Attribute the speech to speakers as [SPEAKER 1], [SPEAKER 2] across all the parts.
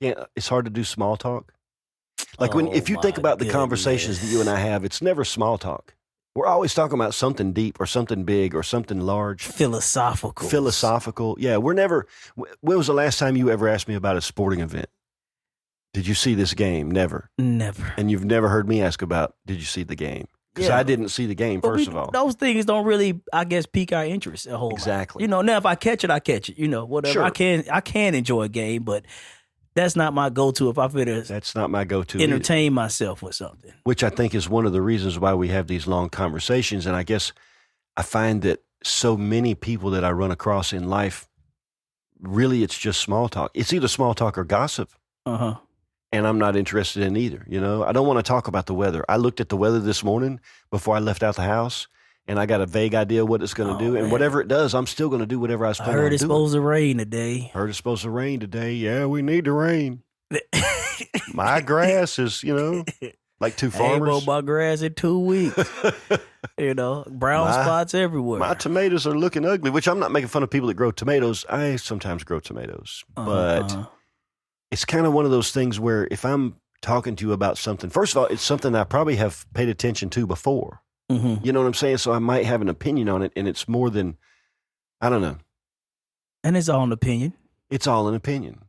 [SPEAKER 1] Yeah, it's hard to do small talk. Like
[SPEAKER 2] Oh
[SPEAKER 1] if you think
[SPEAKER 2] my
[SPEAKER 1] about the conversations that you and I have, it's never small talk. We're always talking about something deep or something big or something large.
[SPEAKER 2] Philosophical.
[SPEAKER 1] Philosophical. Yeah, we're never. When was the last time you ever asked me about a sporting event? Did you see this game? Never.
[SPEAKER 2] Never.
[SPEAKER 1] And you've never heard me ask about, did you see the game? Because I didn't see the game, first of all.
[SPEAKER 2] Those things don't really, I guess, pique our interest a whole lot.
[SPEAKER 1] Exactly.
[SPEAKER 2] Now if I catch it, I catch it. Whatever.
[SPEAKER 1] Sure.
[SPEAKER 2] I can enjoy a game, but that's not my go-to if I feel to
[SPEAKER 1] That's not my go-to
[SPEAKER 2] entertain myself with something.
[SPEAKER 1] Which I think is one of the reasons why we have these long conversations. And I guess I find that so many people that I run across in life, really it's just small talk. It's either small talk or gossip.
[SPEAKER 2] Uh-huh.
[SPEAKER 1] And I'm not interested in either. I don't want to talk about the weather. I looked at the weather this morning before I left out the house, and I got a vague idea what it's going to do. And whatever it does, I'm still going to do whatever I was planning on doing.
[SPEAKER 2] I heard it's supposed to rain today.
[SPEAKER 1] Heard it's supposed to rain today. Yeah, we need the rain. My grass is, like two farmers.
[SPEAKER 2] I ain't mowed my grass in 2 weeks. Brown spots everywhere.
[SPEAKER 1] My tomatoes are looking ugly, which I'm not making fun of people that grow tomatoes. I sometimes grow tomatoes, but it's kind of one of those things where if I'm talking to you about something, first of all, it's something I probably have paid attention to before.
[SPEAKER 2] Mm-hmm.
[SPEAKER 1] You know what I'm saying? So I might have an opinion on it, and it's more than, I don't know.
[SPEAKER 2] And it's all an opinion.
[SPEAKER 1] It's all an opinion.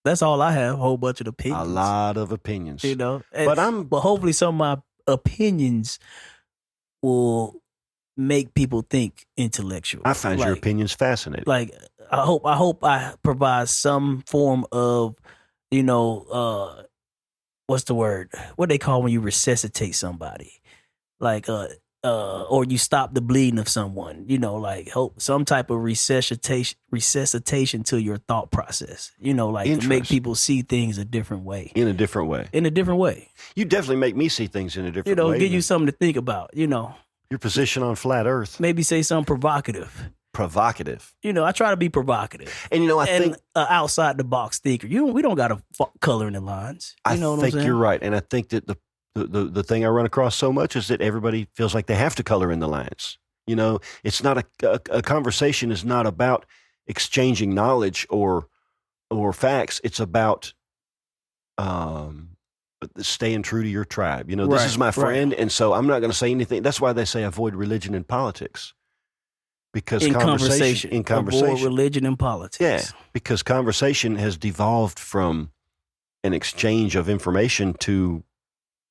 [SPEAKER 2] That's all I have, a whole bunch of opinions.
[SPEAKER 1] A lot of opinions.
[SPEAKER 2] But hopefully some of my opinions will make people think intellectual.
[SPEAKER 1] I find your opinions fascinating.
[SPEAKER 2] Like, I hope I provide some form of, what's the word? What they call when you resuscitate somebody? Like, or you stop the bleeding of someone, hope some type of resuscitation to your thought process, to make people see things a different way.
[SPEAKER 1] In a different way.
[SPEAKER 2] You
[SPEAKER 1] definitely make me see things in a different way.
[SPEAKER 2] Give you something to think about,
[SPEAKER 1] Your position on flat earth.
[SPEAKER 2] Maybe say something provocative.
[SPEAKER 1] I
[SPEAKER 2] try to be provocative.
[SPEAKER 1] And, I think
[SPEAKER 2] outside the box thinker. We don't got to color in the lines.
[SPEAKER 1] I think you're right. And I think that the thing I run across so much is that everybody feels like they have to color in the lines. It's not a conversation is not about exchanging knowledge or facts. It's about staying true to your tribe. This is my friend, and so I'm not going to say anything. That's why they say avoid religion and politics. Because
[SPEAKER 2] in
[SPEAKER 1] conversation,
[SPEAKER 2] avoid religion and politics.
[SPEAKER 1] Yeah, because conversation has devolved from an exchange of information to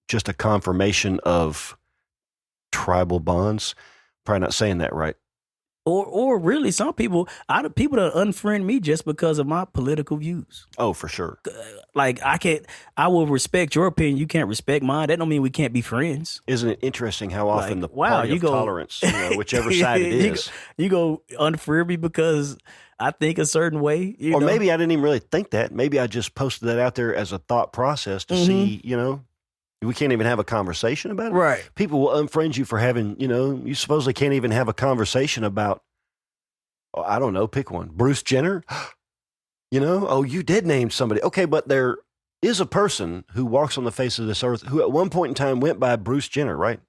[SPEAKER 1] just a confirmation of tribal bonds. Probably not saying that right.
[SPEAKER 2] Or really, some people that unfriend me just because of my political views.
[SPEAKER 1] Oh, for sure.
[SPEAKER 2] Like I will respect your opinion. You can't respect mine. That don't mean we can't be friends.
[SPEAKER 1] Isn't it interesting how often the party of tolerance, whichever side it is.
[SPEAKER 2] You go unfriend me because I think a certain way.
[SPEAKER 1] Or maybe I didn't even really think that. Maybe I just posted that out there as a thought process to see, we can't even have a conversation about it.
[SPEAKER 2] Right.
[SPEAKER 1] People will unfriend you for having, you supposedly can't even have a conversation about, I don't know, pick one. Bruce Jenner? You did name somebody. Okay, but there is a person who walks on the face of this earth who at one point in time went by Bruce Jenner, right?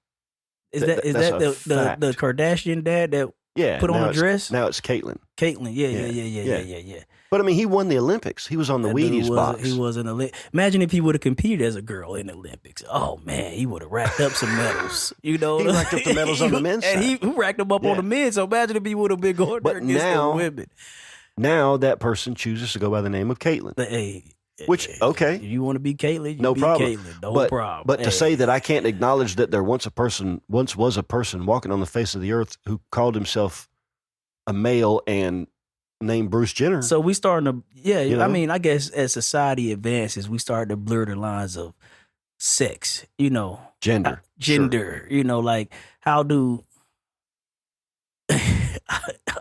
[SPEAKER 2] Is that the Kardashian dad that put on a dress?
[SPEAKER 1] Now it's Caitlyn.
[SPEAKER 2] Yeah.
[SPEAKER 1] But I mean, he won the Olympics. He was on the Wheaties box.
[SPEAKER 2] He was an Olympic. Imagine if he would have competed as a girl in the Olympics. Oh man, he would have racked up some medals. He
[SPEAKER 1] racked up the medals on the men's side.
[SPEAKER 2] And he racked them up on the men. So imagine if he would have been going there against the women.
[SPEAKER 1] Now that person chooses to go by the name of Caitlyn. Which, okay.
[SPEAKER 2] If you want to be Caitlyn,
[SPEAKER 1] no problem.
[SPEAKER 2] Caitlyn. No problem.
[SPEAKER 1] But to say that I can't acknowledge that there once was a person walking on the face of the earth who called himself a male and named Bruce Jenner.
[SPEAKER 2] So we starting to, I mean, I guess as society advances, we start to blur the lines of sex,
[SPEAKER 1] gender,
[SPEAKER 2] sure. Like how do,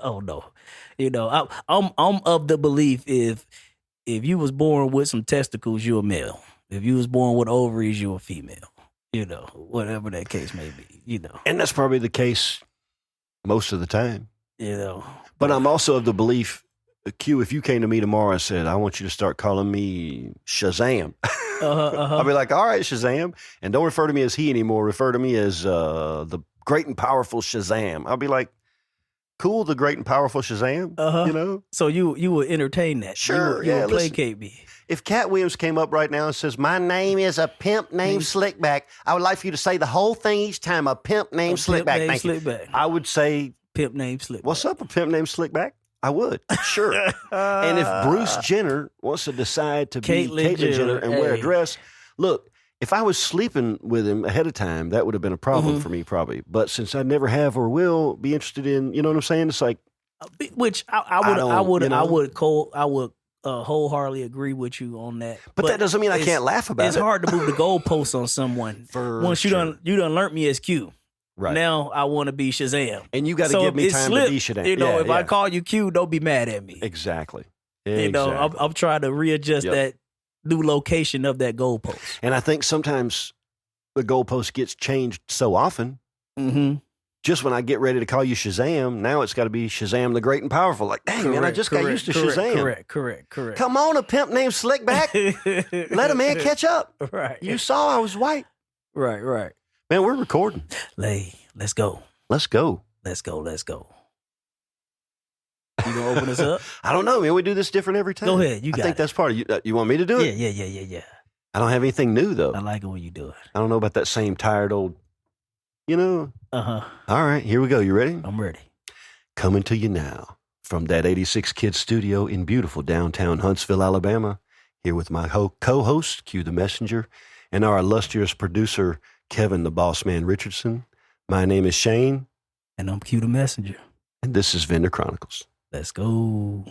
[SPEAKER 2] oh no, I'm of the belief if you was born with some testicles, you're a male. If you was born with ovaries, you're a female. Whatever that case may be.
[SPEAKER 1] And that's probably the case most of the time.
[SPEAKER 2] But
[SPEAKER 1] I'm also of the belief, Q, if you came to me tomorrow and said, I want you to start calling me Shazam, I'll be like, all right, Shazam. And don't refer to me as he anymore. Refer to me as the great and powerful Shazam. I'll be like, cool, the great and powerful Shazam. You know,
[SPEAKER 2] So you would entertain that?
[SPEAKER 1] Sure,
[SPEAKER 2] You
[SPEAKER 1] yeah,
[SPEAKER 2] would
[SPEAKER 1] listen.
[SPEAKER 2] placate me.
[SPEAKER 1] if Cat Williams came up right now and says, "My name is a pimp named Slickback," I would like for you to say the whole thing each time. A pimp named Slickback.
[SPEAKER 2] Pimp named
[SPEAKER 1] Thank you.
[SPEAKER 2] Slickback.
[SPEAKER 1] I would say,
[SPEAKER 2] Pimp named Slickback.
[SPEAKER 1] "What's up, a pimp named Slickback?" I would, sure. And if Bruce Jenner wants to decide to be Caitlyn Jenner and wear a dress, look, if I was sleeping with him ahead of time, that would have been a problem for me probably. But since I never have or will be interested in, you know what I'm saying? It's like,
[SPEAKER 2] which I would wholeheartedly agree with you on that.
[SPEAKER 1] But that doesn't mean I can't laugh about it.
[SPEAKER 2] It's hard to move the goalposts on someone. Once you done learned me as Q.
[SPEAKER 1] Right.
[SPEAKER 2] Now I want to be Shazam.
[SPEAKER 1] And you got to give me time to be Shazam.
[SPEAKER 2] You know, if I call you Q, don't be mad at me.
[SPEAKER 1] Exactly.
[SPEAKER 2] You know, I'm trying to readjust that new location of that goalpost.
[SPEAKER 1] And I think sometimes the goalpost gets changed so often.
[SPEAKER 2] Mm-hmm.
[SPEAKER 1] Just when I get ready to call you Shazam, now it's got to be Shazam the Great and Powerful. Like, dang, man, I just got used to Shazam.
[SPEAKER 2] Correct.
[SPEAKER 1] Come on, a pimp named Slickback. Let a man catch up.
[SPEAKER 2] Right.
[SPEAKER 1] You saw I was white.
[SPEAKER 2] Right.
[SPEAKER 1] Man, we're recording.
[SPEAKER 2] Let's go.
[SPEAKER 1] Let's go.
[SPEAKER 2] You gonna open us up?
[SPEAKER 1] I don't know, man. We do this different every time.
[SPEAKER 2] Go ahead. You got it.
[SPEAKER 1] I think that's part of you. You want me to do it?
[SPEAKER 2] Yeah.
[SPEAKER 1] I don't have anything new, though.
[SPEAKER 2] I like it when you do it.
[SPEAKER 1] I don't know about that same tired old, you know.
[SPEAKER 2] Uh-huh.
[SPEAKER 1] All right, here we go. You ready?
[SPEAKER 2] I'm ready.
[SPEAKER 1] Coming to you now from that 86 Kids studio in beautiful downtown Huntsville, Alabama. Here with my co-host, Q the Messenger, and our illustrious producer, Kevin the Boss Man Richardson. My name is Shane.
[SPEAKER 2] And I'm Q the Messenger.
[SPEAKER 1] And this is Vendor Chronicles.
[SPEAKER 2] Let's go.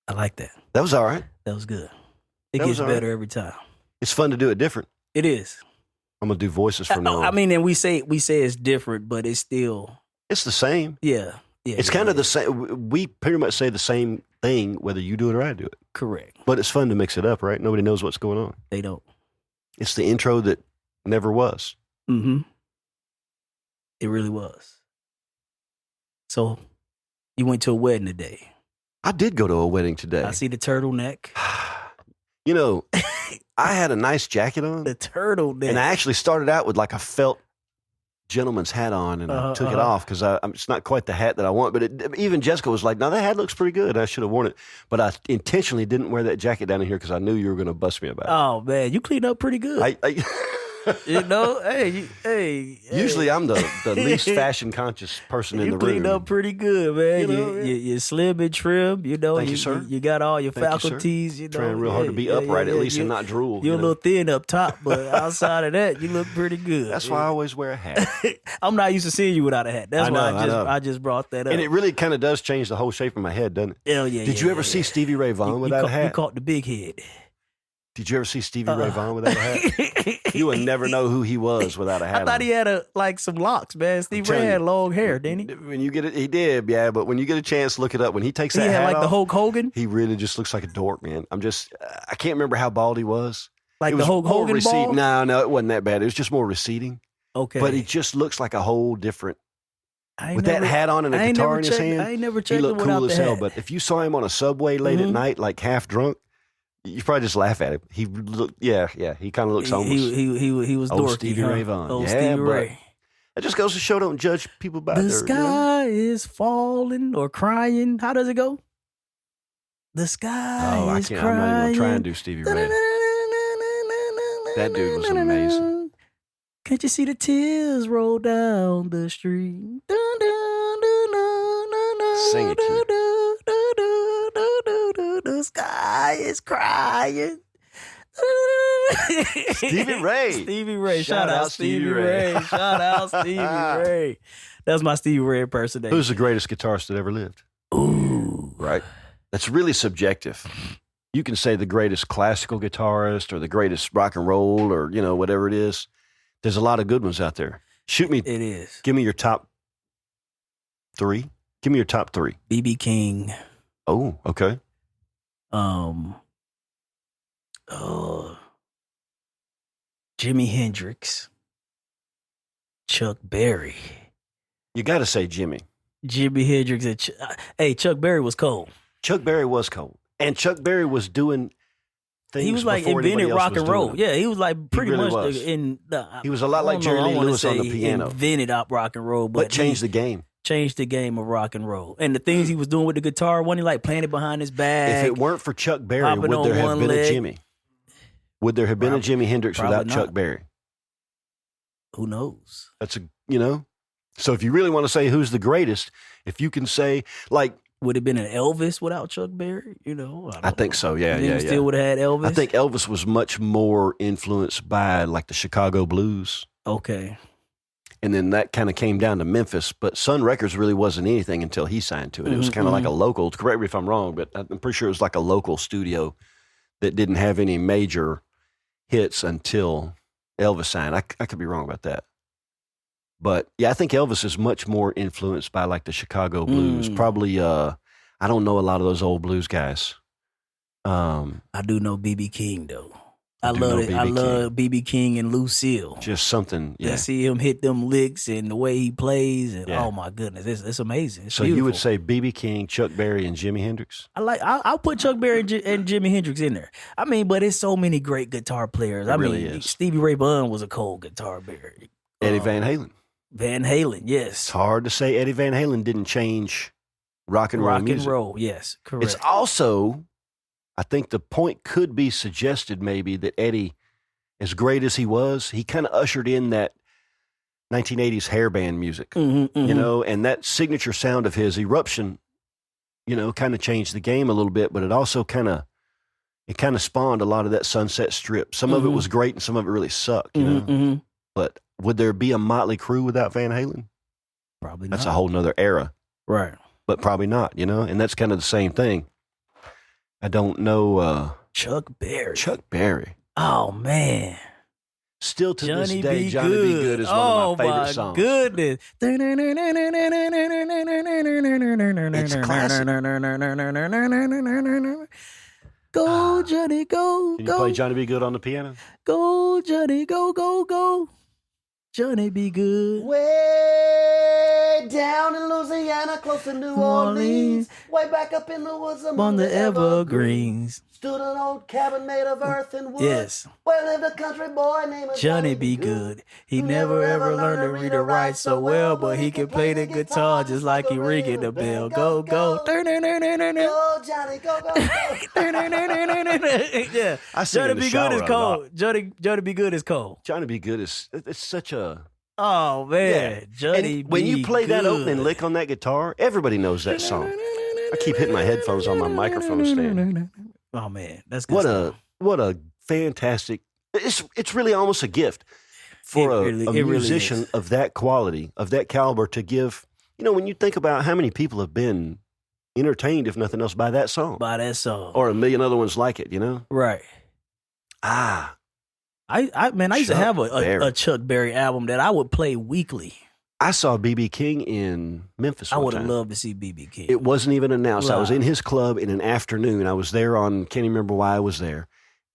[SPEAKER 2] I like that.
[SPEAKER 1] That was all right.
[SPEAKER 2] That was good. It gets better every time.
[SPEAKER 1] It's fun to do it different.
[SPEAKER 2] It is.
[SPEAKER 1] I'm going to do voices from now on.
[SPEAKER 2] I mean, and we say it's different, but it's still...
[SPEAKER 1] It's the same.
[SPEAKER 2] Yeah.
[SPEAKER 1] It's kind of the same. We pretty much say the same thing whether you do it or I do it.
[SPEAKER 2] Correct.
[SPEAKER 1] But it's fun to mix it up, right? Nobody knows what's going on.
[SPEAKER 2] They don't.
[SPEAKER 1] It's the intro that never was.
[SPEAKER 2] Mm-hmm. It really was. So, you went to a wedding today.
[SPEAKER 1] I did go to a wedding today.
[SPEAKER 2] I see the turtleneck.
[SPEAKER 1] You know, I had a nice jacket on.
[SPEAKER 2] The turtleneck.
[SPEAKER 1] And I actually started out with like a felt gentleman's hat on, and I took it off because it's not quite the hat that I want. But even Jessica was like, "No, that hat looks pretty good. I should have worn it." But I intentionally didn't wear that jacket down in here because I knew you were going to bust me about it.
[SPEAKER 2] Oh, man, you cleaned up pretty good. You know, hey.
[SPEAKER 1] Usually I'm the least fashion conscious person in the room.
[SPEAKER 2] You cleaned up pretty good, man.
[SPEAKER 1] You know,
[SPEAKER 2] you're slim and trim. You know,
[SPEAKER 1] Thank you, sir.
[SPEAKER 2] You got all your faculties. You know,
[SPEAKER 1] trying real hard to be upright at least and not drool.
[SPEAKER 2] You're a little thin up top, but outside of that, you look pretty good.
[SPEAKER 1] That's why I always wear a hat.
[SPEAKER 2] I'm not used to seeing you without a hat. That's why I just brought that up.
[SPEAKER 1] And it really kind of does change the whole shape of my head, doesn't it?
[SPEAKER 2] Hell yeah.
[SPEAKER 1] Did you ever see Stevie Ray Vaughan without a hat?
[SPEAKER 2] You caught the big head.
[SPEAKER 1] Did you ever see Stevie Ray Vaughan without a hat? You would never know who he was without a hat.
[SPEAKER 2] I thought he had some locks, man. Stevie Ray had long hair, didn't he?
[SPEAKER 1] When you get it, he did, yeah. But when you get a chance, look it up. When he takes that hat
[SPEAKER 2] had like
[SPEAKER 1] off,
[SPEAKER 2] the Hulk Hogan.
[SPEAKER 1] He really just looks like a dork, man. I can't remember how bald he was.
[SPEAKER 2] Like the Hulk Hogan bald?
[SPEAKER 1] No, it wasn't that bad. It was just more receding.
[SPEAKER 2] Okay,
[SPEAKER 1] but he just looks like a whole different. With that hat on and a guitar in his hand,
[SPEAKER 2] I ain't never checked.
[SPEAKER 1] He looked cool as hell. But if you saw him on a subway late at night, like half drunk, you probably just laugh at him. He looked, yeah. He kind of looks almost.
[SPEAKER 2] He was
[SPEAKER 1] old
[SPEAKER 2] dorky.
[SPEAKER 1] Stevie Ray Vaughan.
[SPEAKER 2] Old Stevie Ray.
[SPEAKER 1] It just goes to show, don't judge people by
[SPEAKER 2] the sky is falling or crying. How does it go? The sky is crying.
[SPEAKER 1] I'm not even gonna try and do Stevie Ray. That dude was amazing.
[SPEAKER 2] Can't you see the tears roll down the street?
[SPEAKER 1] Sing it, kid.
[SPEAKER 2] The sky is crying.
[SPEAKER 1] Stevie Ray.
[SPEAKER 2] Shout out Stevie Ray. Shout out Stevie Ray. That's my Stevie Ray impersonation.
[SPEAKER 1] Who's the greatest guitarist that ever lived?
[SPEAKER 2] Ooh.
[SPEAKER 1] Right? That's really subjective. You can say the greatest classical guitarist or the greatest rock and roll or, whatever it is. There's a lot of good ones out there. Shoot me.
[SPEAKER 2] It is.
[SPEAKER 1] Give me your top three. Give me your top three.
[SPEAKER 2] B.B. King.
[SPEAKER 1] Oh, okay.
[SPEAKER 2] Jimi Hendrix. Chuck Berry.
[SPEAKER 1] You got to say Jimi.
[SPEAKER 2] Jimi Hendrix. And Chuck Berry was cold.
[SPEAKER 1] Chuck Berry was cold. And Chuck Berry was doing things.
[SPEAKER 2] He was like invented rock and roll. Yeah, he was like pretty much
[SPEAKER 1] was.
[SPEAKER 2] in the.
[SPEAKER 1] He was a lot like Jerry Lee Lewis on the piano.
[SPEAKER 2] Invented rock and roll, but
[SPEAKER 1] changed the game.
[SPEAKER 2] changed the game of rock and roll. And the things he was doing with the guitar, wasn't he like playing it behind his back?
[SPEAKER 1] If it weren't for Chuck Berry,
[SPEAKER 2] hopping
[SPEAKER 1] would
[SPEAKER 2] on
[SPEAKER 1] there have
[SPEAKER 2] one
[SPEAKER 1] been a
[SPEAKER 2] leg?
[SPEAKER 1] Jimmy? Would there have been a Jimi Hendrix without
[SPEAKER 2] probably
[SPEAKER 1] Chuck
[SPEAKER 2] not.
[SPEAKER 1] Berry?
[SPEAKER 2] Who knows?
[SPEAKER 1] That's So if you really want to say who's the greatest, if you can say, like,
[SPEAKER 2] Would it have been an Elvis without Chuck Berry?
[SPEAKER 1] I think so. Yeah,
[SPEAKER 2] You think
[SPEAKER 1] yeah,
[SPEAKER 2] we
[SPEAKER 1] yeah.
[SPEAKER 2] still would have had Elvis?
[SPEAKER 1] I think Elvis was much more influenced by like the Chicago blues.
[SPEAKER 2] Okay.
[SPEAKER 1] And then that kind of came down to Memphis, but Sun Records really wasn't anything until he signed to it. It was kind of like a local, correct me if I'm wrong, but I'm pretty sure it was like a local studio that didn't have any major hits until Elvis signed. I could be wrong about that. But yeah, I think Elvis is much more influenced by like the Chicago blues. Probably, I don't know a lot of those old blues guys.
[SPEAKER 2] I do know B.B. King though. I
[SPEAKER 1] do know
[SPEAKER 2] love it. I
[SPEAKER 1] B.B.
[SPEAKER 2] love B.B. King and Lucille.
[SPEAKER 1] Just something, yeah.
[SPEAKER 2] I see him hit them licks and the way he plays, and
[SPEAKER 1] Yeah.
[SPEAKER 2] oh my goodness, it's amazing. It's
[SPEAKER 1] So you would
[SPEAKER 2] beautiful.
[SPEAKER 1] say B.B. King, Chuck Berry, and Jimi Hendrix?
[SPEAKER 2] I'll put Chuck Berry and Jimi Hendrix in there. I mean, but it's so many great guitar players.
[SPEAKER 1] It
[SPEAKER 2] I
[SPEAKER 1] really
[SPEAKER 2] mean,
[SPEAKER 1] is.
[SPEAKER 2] Stevie Ray Vaughan was a cold guitar player.
[SPEAKER 1] Eddie Van Halen.
[SPEAKER 2] Van Halen,
[SPEAKER 1] It's
[SPEAKER 2] yes.
[SPEAKER 1] hard to say Eddie Van Halen didn't change rock and roll
[SPEAKER 2] Rock
[SPEAKER 1] music.
[SPEAKER 2] and roll, yes, correct.
[SPEAKER 1] It's also, I think the point could be suggested maybe that Eddie, as great as he was, he kind of ushered in that 1980s hair band music,
[SPEAKER 2] Mhm, mhm.
[SPEAKER 1] and that signature sound of his, Eruption, kind of changed the game a little bit, but it also kind of spawned a lot of that Sunset Strip. Some of it was great and some of it really sucked,
[SPEAKER 2] Mhm, mhm.
[SPEAKER 1] But would there be a Motley Crue without Van Halen?
[SPEAKER 2] Probably
[SPEAKER 1] That's
[SPEAKER 2] not.
[SPEAKER 1] a whole nother era,
[SPEAKER 2] Right.
[SPEAKER 1] but probably not, and that's kind of the same thing. I don't know,
[SPEAKER 2] Chuck Berry.
[SPEAKER 1] Chuck Berry.
[SPEAKER 2] Oh man.
[SPEAKER 1] Still to
[SPEAKER 2] Johnny
[SPEAKER 1] this day,
[SPEAKER 2] B.
[SPEAKER 1] Johnny B. Good is one of my favorite songs.
[SPEAKER 2] Goodness.
[SPEAKER 1] It's classic.
[SPEAKER 2] Go, Johnny, go,
[SPEAKER 1] Can you play
[SPEAKER 2] go.
[SPEAKER 1] Johnny B. Good on the piano?
[SPEAKER 2] Go, Johnny, go, go, go. Johnny be good.
[SPEAKER 1] Way down in Louisiana, close to New
[SPEAKER 2] Orleans,
[SPEAKER 1] way back up in the woods
[SPEAKER 2] On the evergreens.
[SPEAKER 1] stood an old cabin made of earth and wood.
[SPEAKER 2] Yes.
[SPEAKER 1] Where lived a country boy named
[SPEAKER 2] Johnny be good. He never ever learned to read or write so well, but he can play the guitar just like he ringing the bell. Go, go.
[SPEAKER 1] Go, Johnny, go, go, go.
[SPEAKER 2] Yeah.
[SPEAKER 1] I sing
[SPEAKER 2] Johnny
[SPEAKER 1] in the
[SPEAKER 2] be good
[SPEAKER 1] shower
[SPEAKER 2] is
[SPEAKER 1] a
[SPEAKER 2] cold.
[SPEAKER 1] lot.
[SPEAKER 2] Johnny be good is cold.
[SPEAKER 1] Johnny B. Good it's such a...
[SPEAKER 2] Oh man,
[SPEAKER 1] Yeah.
[SPEAKER 2] Johnny.
[SPEAKER 1] And when you
[SPEAKER 2] be
[SPEAKER 1] play that
[SPEAKER 2] good.
[SPEAKER 1] opening lick on that guitar, everybody knows that song. I keep hitting my headphones on my microphone stand.
[SPEAKER 2] Oh man, that's good.
[SPEAKER 1] What a fantastic! It's really almost a gift for
[SPEAKER 2] It really
[SPEAKER 1] musician
[SPEAKER 2] is.
[SPEAKER 1] of that quality, of that caliber, to give. When you think about how many people have been entertained, if nothing else, by that song,
[SPEAKER 2] By that song,
[SPEAKER 1] or a million other ones like it.
[SPEAKER 2] right? I used to
[SPEAKER 1] Chuck
[SPEAKER 2] have
[SPEAKER 1] Berry.
[SPEAKER 2] a Chuck Berry album that I would play weekly.
[SPEAKER 1] I saw B.B. King in Memphis.
[SPEAKER 2] I
[SPEAKER 1] one
[SPEAKER 2] would have
[SPEAKER 1] time.
[SPEAKER 2] loved to see B.B. King.
[SPEAKER 1] It wasn't even announced. I was
[SPEAKER 2] Live.
[SPEAKER 1] in his club in an afternoon. I was there on, can't even remember why I was there.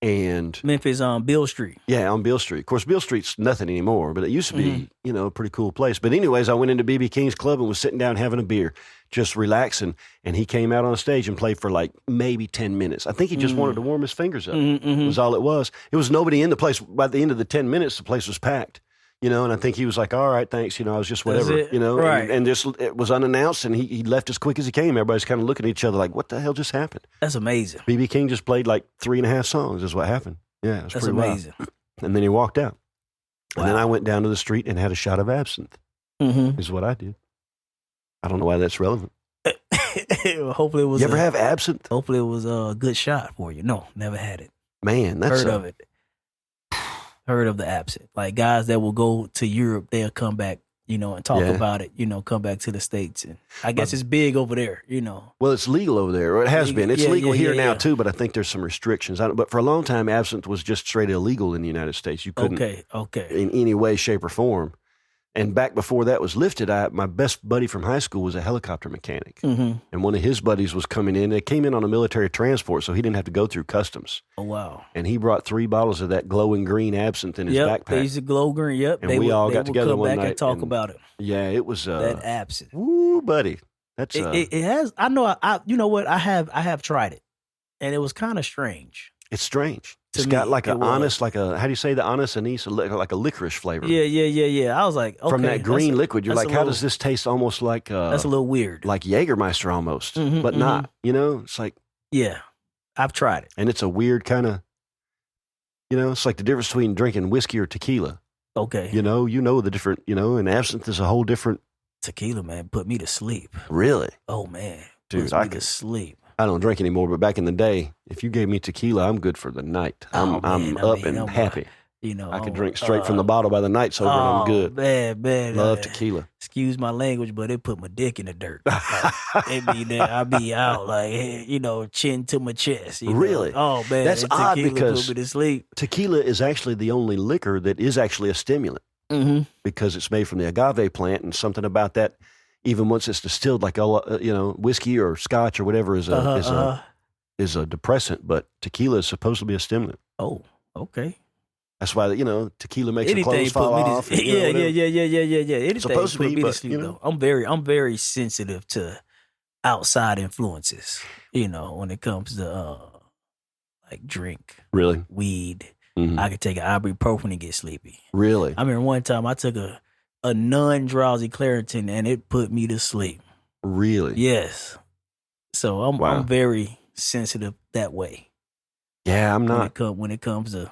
[SPEAKER 1] And
[SPEAKER 2] Memphis on Bill Street.
[SPEAKER 1] yeah, on Beale Street. Of course, Beale Street's nothing anymore, but it used to be, a pretty cool place. But anyways, I went into B.B. King's club and was sitting down having a beer, just relaxing. And he came out on stage and played for like maybe 10 minutes. I think he just wanted to warm his fingers up. Was all it was. It was nobody in the place. By the end of the 10 minutes, the place was packed. And I think he was like, all right, thanks. I was just whatever,
[SPEAKER 2] That's it. Right.
[SPEAKER 1] and just, it was unannounced and he left as quick as he came. Everybody's kind of looking at each other like, what the hell just happened?
[SPEAKER 2] That's amazing.
[SPEAKER 1] B.B. King just played like 3.5 songs is what happened. Yeah, it was
[SPEAKER 2] That's
[SPEAKER 1] pretty wild.
[SPEAKER 2] amazing.
[SPEAKER 1] And then he walked out. And then
[SPEAKER 2] Wow.
[SPEAKER 1] I went down to the street and had a shot of absinthe,
[SPEAKER 2] Mm-hmm.
[SPEAKER 1] is what I did. I don't know why that's relevant.
[SPEAKER 2] Hopefully it was.
[SPEAKER 1] You ever have absinthe?
[SPEAKER 2] Hopefully it was a good shot for you. No, never had it.
[SPEAKER 1] Man, that's
[SPEAKER 2] Heard of it. Heard of the absinthe. Like guys that will go to Europe, they'll come back, and talk
[SPEAKER 1] Yeah.
[SPEAKER 2] about it, come back to the States. And I guess it's big over there,
[SPEAKER 1] Well, it's legal over there, or it has been. It's
[SPEAKER 2] Yeah,
[SPEAKER 1] legal
[SPEAKER 2] yeah,
[SPEAKER 1] here
[SPEAKER 2] yeah,
[SPEAKER 1] now
[SPEAKER 2] yeah.
[SPEAKER 1] too, but I think there's some restrictions. But for a long time, absinthe was just straight illegal in the United States. You couldn't
[SPEAKER 2] Okay.
[SPEAKER 1] in any way, shape, or form. And back before that was lifted, my best buddy from high school was a helicopter mechanic.
[SPEAKER 2] Mm-hmm.
[SPEAKER 1] And one of his buddies was coming in. They came in on a military transport, so he didn't have to go through customs.
[SPEAKER 2] Oh wow.
[SPEAKER 1] And he brought 3 bottles of that glowing green absinthe in his
[SPEAKER 2] Yep.
[SPEAKER 1] backpack.
[SPEAKER 2] They used to glow green. Yep.
[SPEAKER 1] And
[SPEAKER 2] they
[SPEAKER 1] we
[SPEAKER 2] would,
[SPEAKER 1] all
[SPEAKER 2] they
[SPEAKER 1] got
[SPEAKER 2] would
[SPEAKER 1] together
[SPEAKER 2] come
[SPEAKER 1] one
[SPEAKER 2] back
[SPEAKER 1] night
[SPEAKER 2] and talk
[SPEAKER 1] and-
[SPEAKER 2] about it.
[SPEAKER 1] Yeah, it was.
[SPEAKER 2] That absinthe.
[SPEAKER 1] Woo, buddy. That's
[SPEAKER 2] It has. I know. You know what? I have tried it, and it was kind of strange.
[SPEAKER 1] it's strange. It's got like an honest, like a, how do you say the honest anise? Like a licorice flavor.
[SPEAKER 2] Yeah. I was like, okay.
[SPEAKER 1] From that green liquid, you're like, how does this taste almost like...
[SPEAKER 2] that's a little weird.
[SPEAKER 1] Like Jägermeister almost, but not, it's like...
[SPEAKER 2] Yeah, I've tried it.
[SPEAKER 1] And it's a weird kind of, it's like the difference between drinking whiskey or tequila.
[SPEAKER 2] Okay.
[SPEAKER 1] You know the different, and absinthe is a whole different...
[SPEAKER 2] Tequila, man, put me to sleep.
[SPEAKER 1] Really?
[SPEAKER 2] Oh, man.
[SPEAKER 1] Dude,
[SPEAKER 2] I could sleep.
[SPEAKER 1] I don't drink anymore, but back in the day, if you gave me tequila, I'm good for the night. I'm happy. I could drink straight from the bottle by the night's over, and I'm good.
[SPEAKER 2] Man.
[SPEAKER 1] Love tequila.
[SPEAKER 2] Excuse my language, but it put my dick in the dirt. I be out like, chin to my chest.
[SPEAKER 1] Really?
[SPEAKER 2] Oh, man.
[SPEAKER 1] That's odd because
[SPEAKER 2] put me to sleep.
[SPEAKER 1] Tequila is actually the only liquor that is actually a stimulant because it's made from the agave plant, and something about that, even once it's distilled, like whiskey or scotch or whatever is a depressant, but tequila is supposed to be a stimulant.
[SPEAKER 2] Oh, okay.
[SPEAKER 1] That's why tequila makes your clothes fall off.
[SPEAKER 2] Yeah. Anything
[SPEAKER 1] supposed to
[SPEAKER 2] put
[SPEAKER 1] be,
[SPEAKER 2] me
[SPEAKER 1] but
[SPEAKER 2] to sleep, though. I'm very sensitive to outside influences. When it comes to like drink,
[SPEAKER 1] really,
[SPEAKER 2] weed. I could take an ibuprofen and get sleepy.
[SPEAKER 1] Really?
[SPEAKER 2] I remember one time I took a non-drowsy Claritin and it put me to sleep.
[SPEAKER 1] Really?
[SPEAKER 2] Yes. So I'm very sensitive that way.
[SPEAKER 1] Yeah, I'm not.
[SPEAKER 2] When it comes to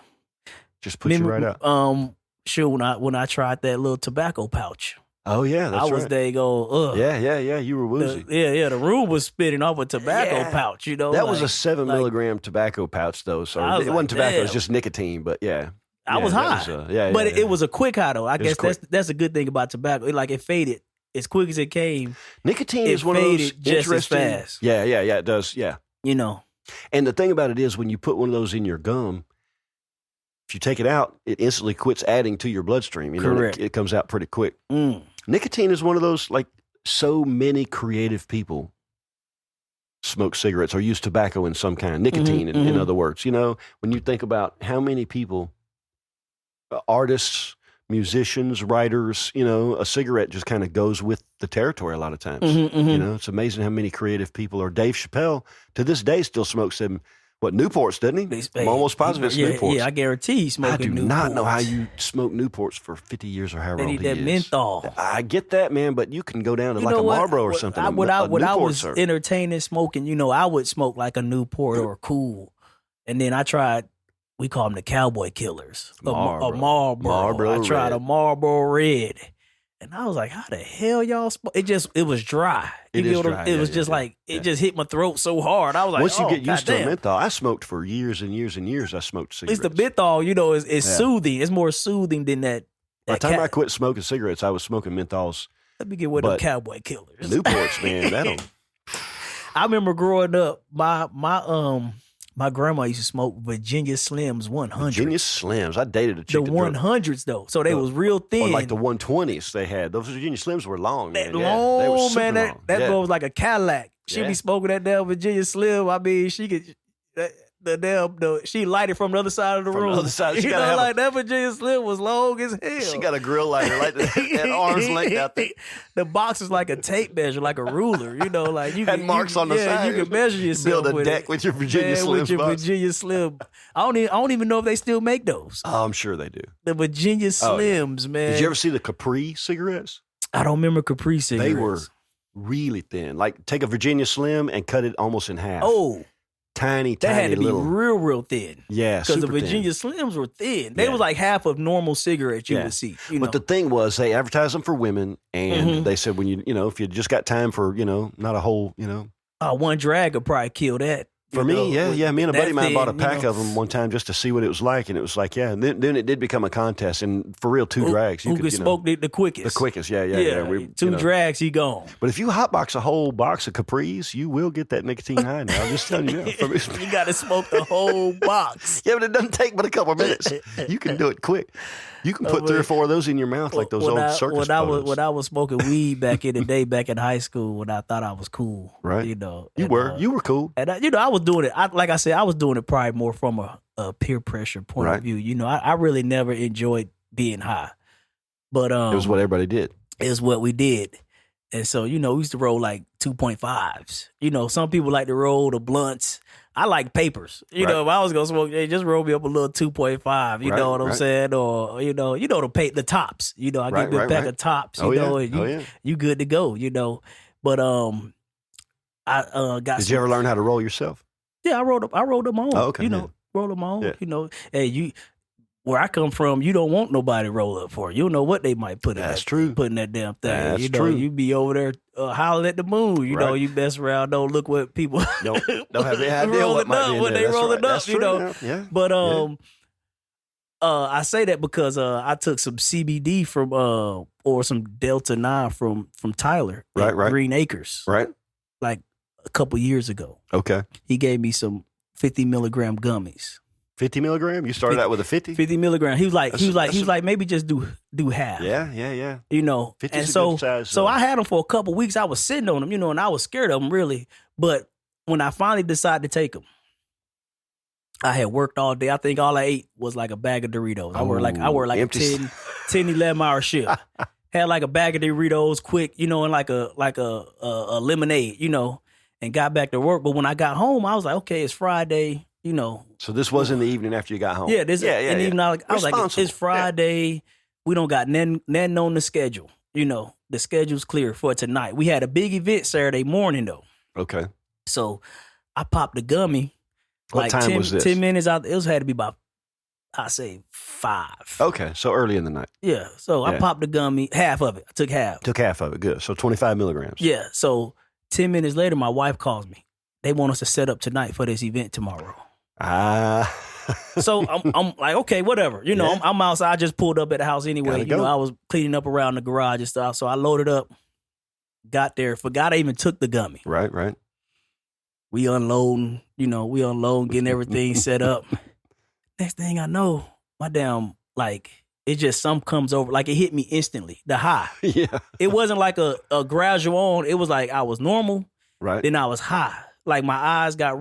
[SPEAKER 1] just put you right out.
[SPEAKER 2] Sure. When I tried that little tobacco pouch.
[SPEAKER 1] Oh yeah, that's right.
[SPEAKER 2] I was there go.
[SPEAKER 1] Yeah. You were woozy.
[SPEAKER 2] The room was spitting off a tobacco pouch.
[SPEAKER 1] That was a 7 milligram tobacco pouch though. So it wasn't tobacco; it was just nicotine. But yeah,
[SPEAKER 2] I was high. But it was a quick high though. I guess that's a good thing about tobacco. It faded as quick as it came.
[SPEAKER 1] Nicotine is one of those
[SPEAKER 2] just as fast.
[SPEAKER 1] Yeah, it does. Yeah, And the thing about it is, when you put one of those in your gum, if you take it out, it instantly quits adding to your bloodstream.
[SPEAKER 2] Correct.
[SPEAKER 1] It comes out pretty quick. Nicotine is one of those, like, so many creative people smoke cigarettes or use tobacco in some kind. Nicotine, in other words. When you think about how many people, artists, musicians, writers, a cigarette just kind of goes with the territory a lot of times. It's amazing how many creative people are. Dave Chappelle, to this day, still smokes them. Newports, doesn't he? I'm almost positive it's Newports.
[SPEAKER 2] Yeah, I guarantee he's smoking Newports.
[SPEAKER 1] I do not know how you smoke Newports for 50 years or however old he is.
[SPEAKER 2] They need that menthol.
[SPEAKER 1] I get that, man, but you can go down to like a Marlboro or something.
[SPEAKER 2] When I was entertaining smoking, I would smoke like a Newport or a Cool. And then I tried, we call them the Cowboy Killers. A Marlboro. I tried a Marlboro Red. And I was like, how the hell y'all smoke? It was dry.
[SPEAKER 1] It was
[SPEAKER 2] just like, it just hit my throat so hard. I was like,
[SPEAKER 1] once you get used to menthol, I smoked for years and years and years. I smoked cigarettes.
[SPEAKER 2] It's the menthol, is soothing. It's more soothing than that.
[SPEAKER 1] By the time I quit smoking cigarettes, I was smoking menthols.
[SPEAKER 2] Let me get with the Cowboy Killers.
[SPEAKER 1] Newports, man,
[SPEAKER 2] I remember growing up, my grandma used to smoke Virginia Slims 100.
[SPEAKER 1] Virginia Slims. I dated a chick.
[SPEAKER 2] The 100s though, so they was real thin.
[SPEAKER 1] Or like the 120s they had. Those Virginia Slims were long.
[SPEAKER 2] They
[SPEAKER 1] were super
[SPEAKER 2] man.
[SPEAKER 1] long.
[SPEAKER 2] That girl was like a Cadillac. She'd be smoking that damn Virginia Slim. I mean, she could. She lighted from the other side of the room.
[SPEAKER 1] The other side,
[SPEAKER 2] that Virginia Slim was long as hell.
[SPEAKER 1] She got a grill lighter, like that arm's length out there.
[SPEAKER 2] The box was like a tape measure, like a ruler. You
[SPEAKER 1] had marks on the side.
[SPEAKER 2] You could measure yourself.
[SPEAKER 1] Build a deck with your Virginia Slim.
[SPEAKER 2] With your Virginia Slim. I don't even know if they still make those.
[SPEAKER 1] Oh, I'm sure they do.
[SPEAKER 2] The Virginia Slims, man.
[SPEAKER 1] Did you ever see the Capri cigarettes?
[SPEAKER 2] I don't remember Capri cigarettes.
[SPEAKER 1] They were really thin. Like, take a Virginia Slim and cut it almost in half.
[SPEAKER 2] Oh.
[SPEAKER 1] Tiny
[SPEAKER 2] they had to
[SPEAKER 1] little.
[SPEAKER 2] Be real thin.
[SPEAKER 1] Yeah,
[SPEAKER 2] because the Virginia Slims were thin. They was like half of normal cigarettes you would see.
[SPEAKER 1] But the thing was, they advertised them for women, and they said when if you just got time for not a whole
[SPEAKER 2] one drag would probably kill that.
[SPEAKER 1] For me, yeah. Me and a buddy of mine bought a pack of them one time just to see what it was like, and it was like, And then it did become a contest, and for real, 2 drags.
[SPEAKER 2] Who could smoke the quickest?
[SPEAKER 1] The quickest, yeah.
[SPEAKER 2] 2 drags, he gone.
[SPEAKER 1] But if you hotbox a whole box of Capris, you will get that nicotine high. Now I'm just telling you.
[SPEAKER 2] You got to smoke the whole box.
[SPEAKER 1] Yeah, but it doesn't take but a couple of minutes. You can do it quick. You can put 3 or 4 of those in your mouth like those old circus photos.
[SPEAKER 2] When I was smoking weed back in the day, back in high school, when I thought I was cool.
[SPEAKER 1] Right. You were cool.
[SPEAKER 2] And I was doing it. Like I said, I was doing it probably more from a peer pressure point of view. I really never enjoyed being high. But
[SPEAKER 1] it was what everybody did.
[SPEAKER 2] It's what we did. And so, we used to roll like 2.5s. Some people like to roll the blunts. I like papers. You know, if I was gonna smoke, hey, just roll me up a little 2.5. You know what I'm saying? Or you know the tops. You know, I give you a pack of tops. You know, and you good to go. You know, but I got.
[SPEAKER 1] Did you ever learn how to roll yourself?
[SPEAKER 2] Yeah, I rolled them on.
[SPEAKER 1] Oh, okay.
[SPEAKER 2] You know, roll them on. Yeah. You know, hey, where I come from, you don't want nobody to roll up for you. You don't know what they might put in putting that damn thing.
[SPEAKER 1] That's
[SPEAKER 2] you know,
[SPEAKER 1] true.
[SPEAKER 2] You be over there hollering at the moon. You know, you mess around, don't look what people
[SPEAKER 1] don't have any idea what might be in
[SPEAKER 2] when
[SPEAKER 1] there.
[SPEAKER 2] they rolling up.
[SPEAKER 1] That's
[SPEAKER 2] you know,
[SPEAKER 1] yeah.
[SPEAKER 2] But I say that because I took some CBD from or some Delta 9 from Tyler,
[SPEAKER 1] right,
[SPEAKER 2] Green Acres,
[SPEAKER 1] right,
[SPEAKER 2] like a couple years ago.
[SPEAKER 1] Okay,
[SPEAKER 2] he gave me some 50 milligram gummies.
[SPEAKER 1] 50 milligram? You started out with a 50?
[SPEAKER 2] 50 milligram. He was like, maybe just do half.
[SPEAKER 1] Yeah.
[SPEAKER 2] You know,
[SPEAKER 1] 50's
[SPEAKER 2] and
[SPEAKER 1] a
[SPEAKER 2] so
[SPEAKER 1] good size,
[SPEAKER 2] so I had them for a couple weeks. I was sitting on them, you know, and I was scared of them really. But when I finally decided to take them, I had worked all day. I think all I ate was like a bag of Doritos. I worked like
[SPEAKER 1] empty.
[SPEAKER 2] a 10, 11 hour shift. Had like a bag of Doritos quick, you know, and like a lemonade, you know, and got back to work. But when I got home, I was like, okay, it's Friday. You know,
[SPEAKER 1] so this was in the evening after you got home.
[SPEAKER 2] Yeah, even I was like, it's Friday. Yeah. We don't got nothing on the schedule. You know, the schedule's clear for tonight. We had a big event Saturday morning though.
[SPEAKER 1] Okay.
[SPEAKER 2] So I popped the gummy.
[SPEAKER 1] What time was this?
[SPEAKER 2] 10 minutes out. It had to be about, I say 5.
[SPEAKER 1] Okay, so early in the night.
[SPEAKER 2] Yeah. So I popped the gummy, half of it. I took half.
[SPEAKER 1] Took half of it. Good. So 25 milligrams.
[SPEAKER 2] Yeah. So 10 minutes later, my wife calls me. They want us to set up tonight for this event tomorrow. So I'm like, okay, whatever. You know, I'm outside. I just pulled up at the house anyway. You know, I was cleaning up around the garage and stuff. So I loaded up, got there, forgot I even took the gummy.
[SPEAKER 1] Right.
[SPEAKER 2] We unloading, getting everything set up. Next thing I know, my damn, like, it just something comes over. Like, it hit me instantly, the high.
[SPEAKER 1] Yeah.
[SPEAKER 2] It wasn't like a gradual on. It was like I was normal.
[SPEAKER 1] Right.
[SPEAKER 2] Then I was high. Like my eyes got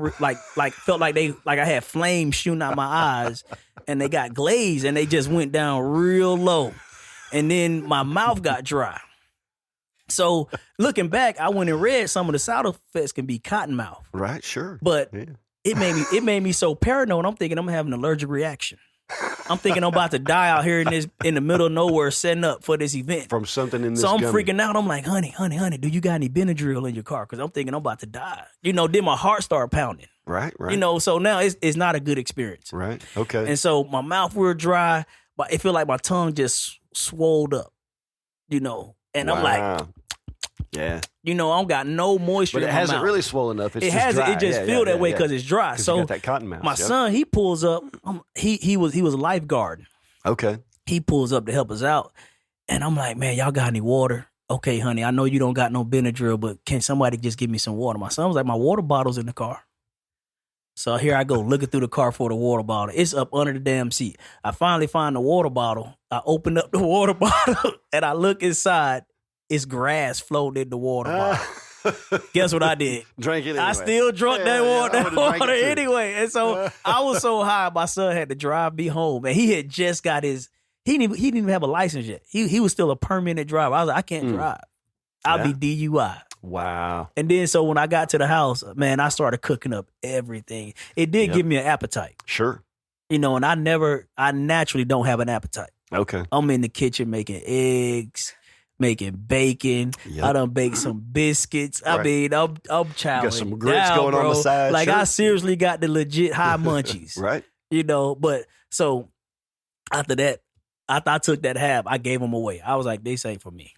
[SPEAKER 2] felt like I had flames shooting out my eyes, and they got glazed, and they just went down real low, and then my mouth got dry. So looking back, I went and read some of the side effects can be cotton mouth.
[SPEAKER 1] Right, sure.
[SPEAKER 2] But it made me so paranoid. I'm thinking I'm having an allergic reaction. I'm thinking I'm about to die out here in the middle of nowhere setting up for this event.
[SPEAKER 1] From something in this
[SPEAKER 2] So I'm
[SPEAKER 1] gummy.
[SPEAKER 2] freaking out. I'm like, honey, do you got any Benadryl in your car? Because I'm thinking I'm about to die. You know, then my heart started pounding.
[SPEAKER 1] Right.
[SPEAKER 2] You know, so now it's not a good experience.
[SPEAKER 1] Right, okay.
[SPEAKER 2] And so my mouth real dry, but it feel like my tongue just swolled up, you know. And I'm like,
[SPEAKER 1] yeah.
[SPEAKER 2] You know, I don't got no moisture in my mouth.
[SPEAKER 1] But it hasn't really swollen up. It's
[SPEAKER 2] it
[SPEAKER 1] just
[SPEAKER 2] hasn't.
[SPEAKER 1] dry.
[SPEAKER 2] It just feel that way because it's dry. So
[SPEAKER 1] you got that cotton mouth.
[SPEAKER 2] My son, he pulls up. He was a lifeguard.
[SPEAKER 1] Okay.
[SPEAKER 2] He pulls up to help us out, and I'm like, man, y'all got any water? Okay, honey, I know you don't got no Benadryl, but can somebody just give me some water? My son was like, my water bottle's in the car. So here I go looking through the car for the water bottle. It's up under the damn seat. I finally find the water bottle. I open up the water bottle and I look inside. It's grass floating in the water bottle. Guess what I did?
[SPEAKER 1] Drank it anyway.
[SPEAKER 2] I still drunk that water anyway. And so I was so high, my son had to drive me home. And he had just got he didn't even have a license yet. He was still a permanent driver. I was like, I can't drive. I'll be DUI.
[SPEAKER 1] Wow.
[SPEAKER 2] And then so when I got to the house, man, I started cooking up everything. It did give me an appetite.
[SPEAKER 1] Sure.
[SPEAKER 2] You know, and I naturally don't have an appetite.
[SPEAKER 1] Okay.
[SPEAKER 2] I'm in the kitchen making eggs, making bacon. Yep. I done baked some biscuits. Right. I mean, I'm chowing.
[SPEAKER 1] You got some grits
[SPEAKER 2] down,
[SPEAKER 1] going
[SPEAKER 2] bro.
[SPEAKER 1] on the side.
[SPEAKER 2] Like,
[SPEAKER 1] sure.
[SPEAKER 2] I seriously got the legit high munchies.
[SPEAKER 1] Right.
[SPEAKER 2] You know, but so after that, after I took that half, I gave them away. I was like, this ain't for me.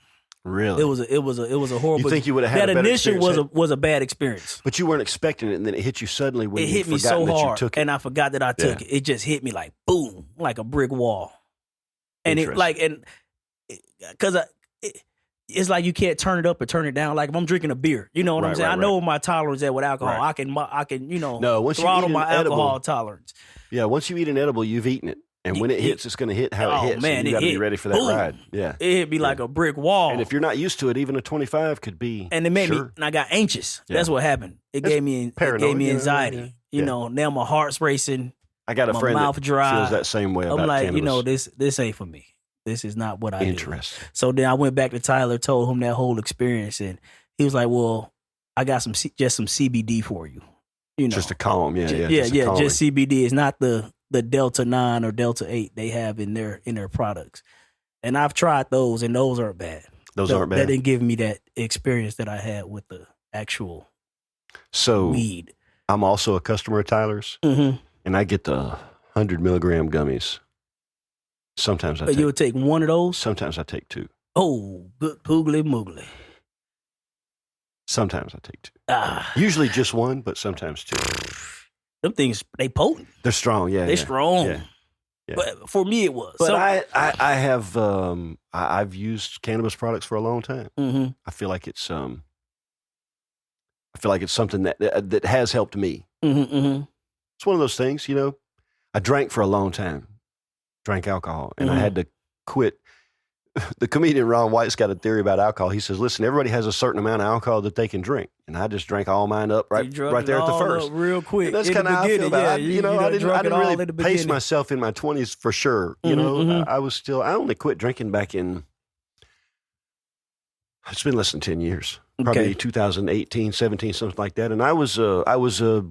[SPEAKER 1] Really?
[SPEAKER 2] It was a horrible.
[SPEAKER 1] You think you would have had
[SPEAKER 2] that
[SPEAKER 1] a better
[SPEAKER 2] initial
[SPEAKER 1] experience?
[SPEAKER 2] was a bad experience.
[SPEAKER 1] But you weren't expecting it, and then it hit you suddenly when
[SPEAKER 2] it
[SPEAKER 1] you
[SPEAKER 2] hit me
[SPEAKER 1] forgotten
[SPEAKER 2] so
[SPEAKER 1] that
[SPEAKER 2] hard,
[SPEAKER 1] you took it.
[SPEAKER 2] and I forgot that I took it. It just hit me like boom, like a brick wall. And it like because it's like you can't turn it up or turn it down. Like if I'm drinking a beer, you know what I'm saying. I know my tolerance at with alcohol. I can
[SPEAKER 1] once
[SPEAKER 2] throttle
[SPEAKER 1] you eat
[SPEAKER 2] my alcohol tolerance.
[SPEAKER 1] Yeah, once you eat an edible, you've eaten it. And when it hits, it's going to hit how it hits.
[SPEAKER 2] Man,
[SPEAKER 1] and you got to be ready for that ride. Yeah.
[SPEAKER 2] It hit me like a brick wall.
[SPEAKER 1] And if you're not used to it, even a 25 could be.
[SPEAKER 2] And it made me, and I got anxious. Yeah. That's what happened. It gave me anxiety. You know, now my heart's racing.
[SPEAKER 1] I got a friend
[SPEAKER 2] mouth
[SPEAKER 1] that
[SPEAKER 2] dry.
[SPEAKER 1] feels that same way about
[SPEAKER 2] I'm like,
[SPEAKER 1] cannabis.
[SPEAKER 2] this ain't for me. This is not what I do.
[SPEAKER 1] Interesting.
[SPEAKER 2] So then I went back to Tyler, told him that whole experience, and he was like, well, I got just some CBD for you. You know,
[SPEAKER 1] just to calm. Yeah,
[SPEAKER 2] just CBD. It's not the Delta 9 or Delta 8 they have in their products. And I've tried those, and those aren't bad.
[SPEAKER 1] Those aren't bad.
[SPEAKER 2] That didn't give me that experience that I had with the actual weed.
[SPEAKER 1] I'm also a customer of Tyler's, and I get the 100 milligram gummies. Sometimes
[SPEAKER 2] you would take one of those?
[SPEAKER 1] Sometimes I take two.
[SPEAKER 2] Oh, good poogly moogly.
[SPEAKER 1] Sometimes I take two. Usually just one, but sometimes two.
[SPEAKER 2] Them things, they potent.
[SPEAKER 1] They're strong, yeah.
[SPEAKER 2] They're strong.
[SPEAKER 1] Yeah.
[SPEAKER 2] But for me, it was.
[SPEAKER 1] But I have I've used cannabis products for a long time. I feel like it's something that has helped me. It's one of those things, you know. I drank for a long time, drank alcohol, and I had to quit. The comedian Ron White's got a theory about alcohol. He says, "Listen, everybody has a certain amount of alcohol that they can drink, and I just drank all mine up right there at the first,
[SPEAKER 2] real quick."
[SPEAKER 1] And that's kind of how I feel about it. I didn't really pace myself in my 20s for sure. You know, I only quit drinking back in. It's been less than 10 years, probably 2018, 17, something like that. And I was a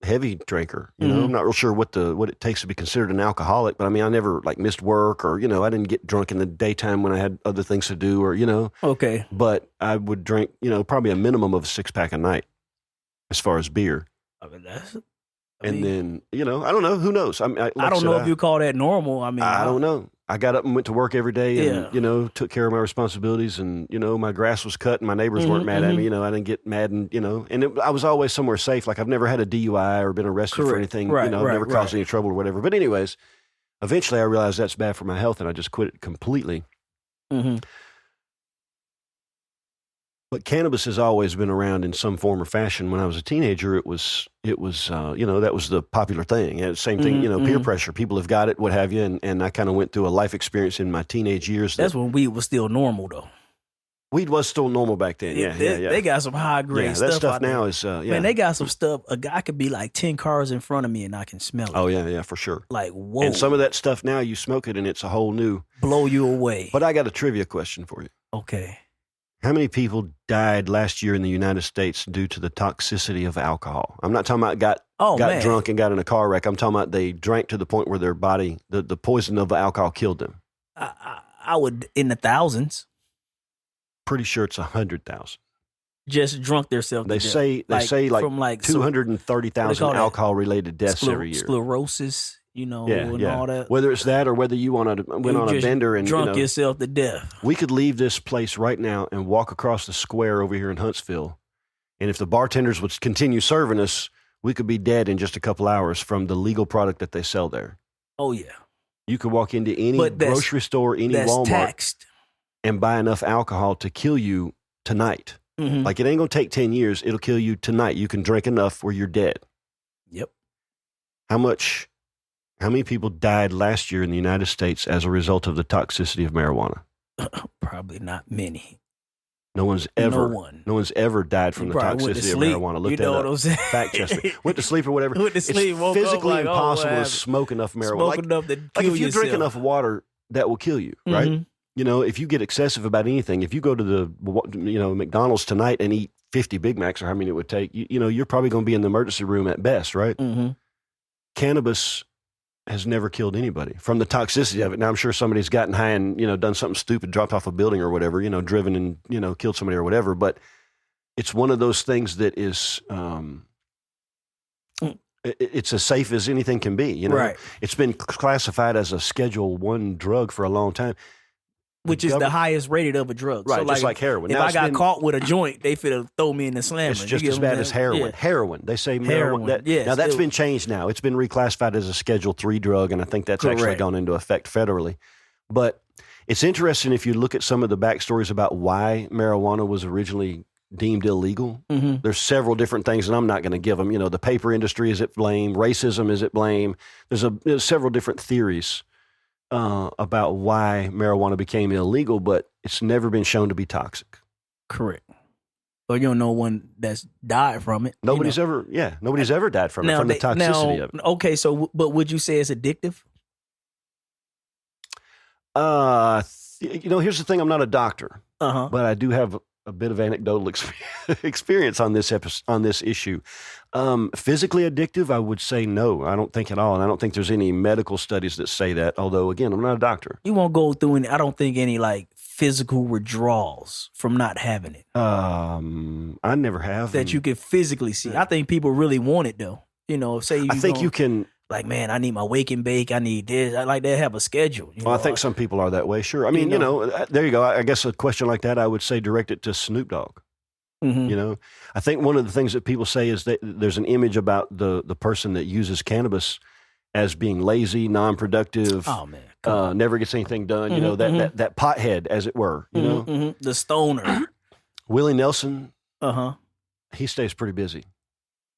[SPEAKER 1] heavy drinker. You know, I'm not real sure what it takes to be considered an alcoholic, but I mean, I never like missed work or, you know, I didn't get drunk in the daytime when I had other things to do or, you know.
[SPEAKER 2] Okay.
[SPEAKER 1] But I would drink, you know, probably a minimum of a 6-pack a night as far as beer.
[SPEAKER 2] I mean,
[SPEAKER 1] then, you know, I don't know. Who knows? I
[SPEAKER 2] don't know if you call that normal. I mean,
[SPEAKER 1] I don't know. I got up and went to work every day and, you know, took care of my responsibilities and, you know, my grass was cut and my neighbors weren't mad at me. You know, I didn't get mad and, you know, and I was always somewhere safe. Like I've never had a DUI or been arrested for anything, you know, I've never caused any trouble or whatever. But anyways, eventually I realized that's bad for my health and I just quit it completely. But cannabis has always been around in some form or fashion. When I was a teenager, it was you know, that was the popular thing. And same thing, you know, peer pressure. People have got it, what have you. And I kind of went through a life experience in my teenage years.
[SPEAKER 2] That's when weed was still normal, though.
[SPEAKER 1] Weed was still normal back then. Yeah.
[SPEAKER 2] They got some high grade stuff.
[SPEAKER 1] That stuff now is,
[SPEAKER 2] Man, they got some stuff. A guy could be like 10 cars in front of me and I can smell it.
[SPEAKER 1] Oh, yeah, for sure.
[SPEAKER 2] Like, whoa.
[SPEAKER 1] And some of that stuff now, you smoke it and it's a whole new.
[SPEAKER 2] Blow you away.
[SPEAKER 1] But I got a trivia question for you.
[SPEAKER 2] Okay.
[SPEAKER 1] How many people died last year in the United States due to the toxicity of alcohol? I'm not talking about got drunk and got in a car wreck. I'm talking about they drank to the point where their body, the poison of the alcohol killed them.
[SPEAKER 2] I would, in the thousands.
[SPEAKER 1] Pretty sure it's 100,000.
[SPEAKER 2] Just drunk themselves.
[SPEAKER 1] They say like 230,000 alcohol-related deaths every year.
[SPEAKER 2] Sclerosis, you know, and all that.
[SPEAKER 1] Whether it's that or whether you went on a bender and
[SPEAKER 2] drunk yourself to death.
[SPEAKER 1] We could leave this place right now and walk across the square over here in Huntsville, and if the bartenders would continue serving us, we could be dead in just a couple hours from the legal product that they sell there.
[SPEAKER 2] Oh yeah.
[SPEAKER 1] You could walk into any grocery store, any Walmart,
[SPEAKER 2] taxed,
[SPEAKER 1] and buy enough alcohol to kill you tonight. Like it ain't gonna take 10 years; it'll kill you tonight. You can drink enough where you're dead.
[SPEAKER 2] Yep.
[SPEAKER 1] How many people died last year in the United States as a result of the toxicity of marijuana?
[SPEAKER 2] Probably not many.
[SPEAKER 1] No one's ever died from the toxicity of marijuana. Look that up. Fact check me. Went to sleep or whatever.
[SPEAKER 2] It's
[SPEAKER 1] physically impossible to smoke enough marijuana. Like if you drink enough water, that will kill you, right? You know, if you get excessive about anything, if you go to the McDonald's tonight and eat 50 Big Macs or how many it would take, you know, you're probably going to be in the emergency room at best, right? Cannabis has never killed anybody from the toxicity of it. Now, I'm sure somebody's gotten high and, you know, done something stupid, dropped off a building or whatever, you know, driven and, you know, killed somebody or whatever. But it's one of those things that is, it's as safe as anything can be, you know.
[SPEAKER 2] Right.
[SPEAKER 1] It's been classified as a Schedule I drug for a long time.
[SPEAKER 2] Which is the highest rated of a drug.
[SPEAKER 1] Right,
[SPEAKER 2] so
[SPEAKER 1] just like heroin.
[SPEAKER 2] If I got caught with a joint, they finna throw me in the slammer.
[SPEAKER 1] It's just as bad as heroin. Yeah. Heroin. They say
[SPEAKER 2] heroin.
[SPEAKER 1] Now, that's been changed now. It's been reclassified as a Schedule III drug, and I think that's actually gone into effect federally. But it's interesting if you look at some of the backstories about why marijuana was originally deemed illegal. There's several different things, and I'm not going to give them. You know, the paper industry is at blame. Racism is at blame. There's several different theories about why marijuana became illegal, but it's never been shown to be toxic.
[SPEAKER 2] Correct. Or you don't know one that's died from it.
[SPEAKER 1] Nobody's ever died from it, from the toxicity of it.
[SPEAKER 2] Okay, so, but would you say it's addictive?
[SPEAKER 1] You know, here's the thing. I'm not a doctor, but I do have a bit of anecdotal experience on this issue. Physically addictive, I would say no. I don't think at all, and I don't think there's any medical studies that say that. Although, again, I'm not a doctor.
[SPEAKER 2] You won't go through any. I don't think any like physical withdrawals from not having it.
[SPEAKER 1] I never have
[SPEAKER 2] that you can physically see. I think people really want it though. You know, say you
[SPEAKER 1] I think you can.
[SPEAKER 2] Like, man, I need my wake and bake. I need this. I like they have a schedule.
[SPEAKER 1] Well, I think some people are that way. Sure. I mean, there you go. I guess a question like that, I would say direct it to Snoop Dogg.
[SPEAKER 2] Mm-hmm.
[SPEAKER 1] I think one of the things that people say is that there's an image about the person that uses cannabis as being lazy, non-productive.
[SPEAKER 2] Oh man,
[SPEAKER 1] never gets anything done. That pothead, as it were.
[SPEAKER 2] The stoner.
[SPEAKER 1] Willie Nelson. He stays pretty busy.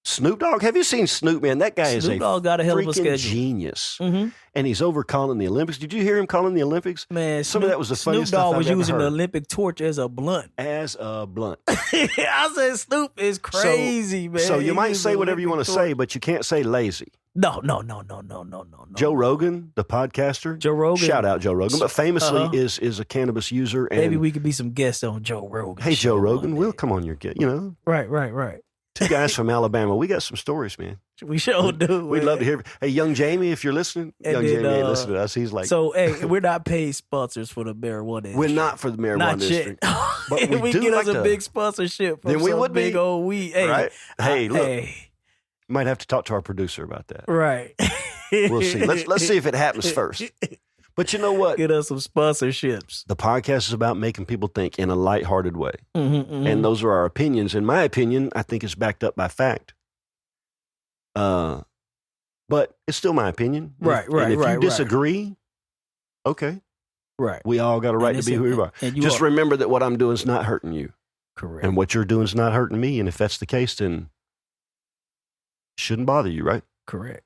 [SPEAKER 1] Snoop Dogg, have you seen Snoop, man? That guy
[SPEAKER 2] Snoop Dogg got a hell of a schedule.
[SPEAKER 1] Genius. And he's over calling the Olympics. Did you hear him calling the Olympics?
[SPEAKER 2] Man,
[SPEAKER 1] some of that was the funniest
[SPEAKER 2] Snoop
[SPEAKER 1] stuff
[SPEAKER 2] Dogg was
[SPEAKER 1] I've ever
[SPEAKER 2] using
[SPEAKER 1] heard.
[SPEAKER 2] the Olympic torch as a blunt.
[SPEAKER 1] I
[SPEAKER 2] said Snoop is crazy, man.
[SPEAKER 1] So you might say whatever you want to say, but you can't say lazy.
[SPEAKER 2] No.
[SPEAKER 1] Joe Rogan, the podcaster.
[SPEAKER 2] Joe Rogan.
[SPEAKER 1] Shout out Joe Rogan, but famously is a cannabis user. And
[SPEAKER 2] maybe we could be some guests on Joe Rogan.
[SPEAKER 1] Hey, Joe Rogan, we'll come on your get,
[SPEAKER 2] Right.
[SPEAKER 1] Two guys from Alabama. We got some stories, man.
[SPEAKER 2] We sure do.
[SPEAKER 1] We'd love to hear. Hey, young Jamie, if you're listening, Jamie ain't listening to us. He's like,
[SPEAKER 2] so hey, we're not paid sponsors for the marijuana industry.
[SPEAKER 1] We're not for the marijuana industry.
[SPEAKER 2] But if we get us a big sponsorship from some big old weed. Hey,
[SPEAKER 1] right? Hey, look, might have to talk to our producer about that.
[SPEAKER 2] Right.
[SPEAKER 1] We'll see. Let's see if it happens first. But you know what?
[SPEAKER 2] Get us some sponsorships.
[SPEAKER 1] The podcast is about making people think in a lighthearted way.
[SPEAKER 2] And
[SPEAKER 1] those are our opinions. In my opinion, I think it's backed up by fact. But it's still my opinion.
[SPEAKER 2] Right.
[SPEAKER 1] And if you disagree, okay.
[SPEAKER 2] Right.
[SPEAKER 1] We all got a right to be who we are. Just remember that what I'm doing is not hurting you.
[SPEAKER 2] Correct.
[SPEAKER 1] And what you're doing is not hurting me. And if that's the case, then it shouldn't bother you, right?
[SPEAKER 2] Correct.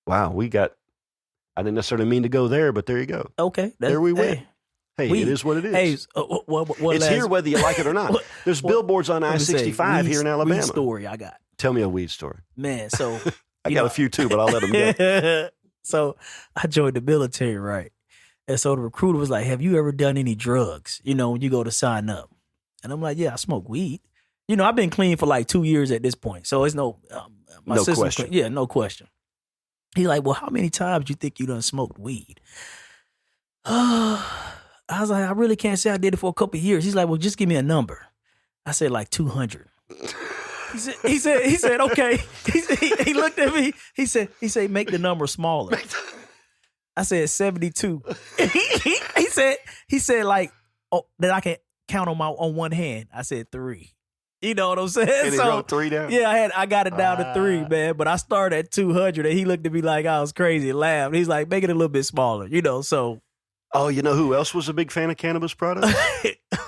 [SPEAKER 1] Wow, I didn't necessarily mean to go there, but there you go.
[SPEAKER 2] Okay.
[SPEAKER 1] There we went. Hey, it is what it is.
[SPEAKER 2] Hey,
[SPEAKER 1] it's here whether you like it or not. There's billboards on I-65 here in Alabama.
[SPEAKER 2] Weed story I got.
[SPEAKER 1] Tell me a weed story.
[SPEAKER 2] Man, so...
[SPEAKER 1] I got a few too, but I'll let them go.
[SPEAKER 2] So I joined the military, right? And so the recruiter was like, have you ever done any drugs? When you go to sign up. And I'm like, yeah, I smoke weed. I've been clean for like 2 years at this point. So it's no
[SPEAKER 1] question.
[SPEAKER 2] Yeah, no question. He's like, well, how many times do you think you done smoked weed? I was like, I really can't say I did it for a couple of years. He's like, well, just give me a number. I said like 200. He said, okay. He looked at me. He said, make the number smaller. I said 72. he said like, that I can count on one hand. I said 3. You know what I'm saying?
[SPEAKER 1] And he wrote 3 down?
[SPEAKER 2] Yeah, I got it down to 3, man. But I started at 200 and he looked at me like I was crazy and laughed. He's like, make it a little bit smaller, so.
[SPEAKER 1] Oh, you know who else was a big fan of cannabis products?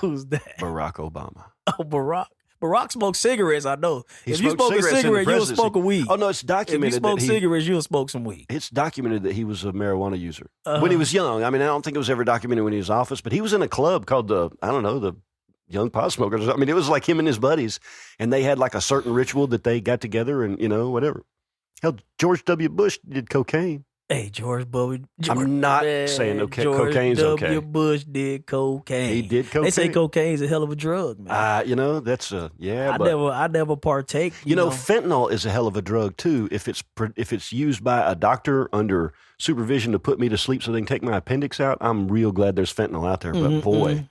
[SPEAKER 2] Who's that?
[SPEAKER 1] Barack Obama.
[SPEAKER 2] Oh, Barack. Barack smoked cigarettes, I know. If you
[SPEAKER 1] smoked
[SPEAKER 2] smoke a
[SPEAKER 1] cigarettes in the
[SPEAKER 2] cigarette, you'll
[SPEAKER 1] presidency.
[SPEAKER 2] smoke a weed.
[SPEAKER 1] Oh, no, it's documented.
[SPEAKER 2] If you smoke cigarettes, you'll smoke some weed.
[SPEAKER 1] It's documented that he was a marijuana user when he was young. I mean, I don't think it was ever documented when he was in office, but he was in a club called the Young Pot Smokers. I mean, it was like him and his buddies, and they had like a certain ritual that they got together and, whatever. Hell, George W. Bush did cocaine.
[SPEAKER 2] Hey, George W.
[SPEAKER 1] I'm not saying cocaine's
[SPEAKER 2] George
[SPEAKER 1] okay.
[SPEAKER 2] W. Bush did cocaine.
[SPEAKER 1] He did cocaine.
[SPEAKER 2] They say cocaine's a hell of a drug, man.
[SPEAKER 1] That's
[SPEAKER 2] I never partake.
[SPEAKER 1] You know, fentanyl is a hell of a drug too. If it's used by a doctor under supervision to put me to sleep so they can take my appendix out, I'm real glad there's fentanyl out there. But boy,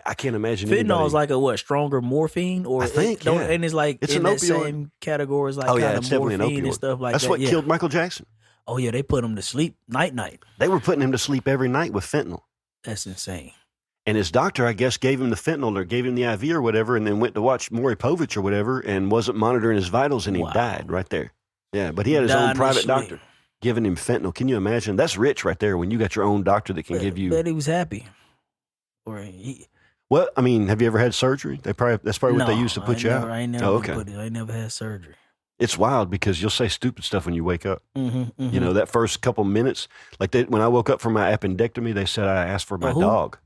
[SPEAKER 1] I can't imagine.
[SPEAKER 2] Fentanyl is like a stronger morphine, or
[SPEAKER 1] I think,
[SPEAKER 2] and it's like
[SPEAKER 1] it's
[SPEAKER 2] in
[SPEAKER 1] an
[SPEAKER 2] that
[SPEAKER 1] opioid.
[SPEAKER 2] Same category as like
[SPEAKER 1] it's definitely an
[SPEAKER 2] morphine
[SPEAKER 1] opioid
[SPEAKER 2] and stuff like
[SPEAKER 1] That's
[SPEAKER 2] that.
[SPEAKER 1] what killed Michael Jackson.
[SPEAKER 2] Oh yeah, they put him to sleep night.
[SPEAKER 1] They were putting him to sleep every night with fentanyl.
[SPEAKER 2] That's insane.
[SPEAKER 1] And his doctor, I guess, gave him the fentanyl or gave him the IV or whatever, and then went to watch Maury Povich or whatever, and wasn't monitoring his vitals, and he died right there. Yeah, but he had his own private doctor giving him fentanyl. Can you imagine? That's rich right there when you got your own doctor that can give you.
[SPEAKER 2] But he was happy.
[SPEAKER 1] Well, I mean, have you ever had surgery? That's probably what they used to put you out.
[SPEAKER 2] I ain't never had surgery.
[SPEAKER 1] It's wild because you'll say stupid stuff when you wake up.
[SPEAKER 2] Mm-hmm.
[SPEAKER 1] That first couple minutes, like when I woke up from my appendectomy, they said I asked for my dog.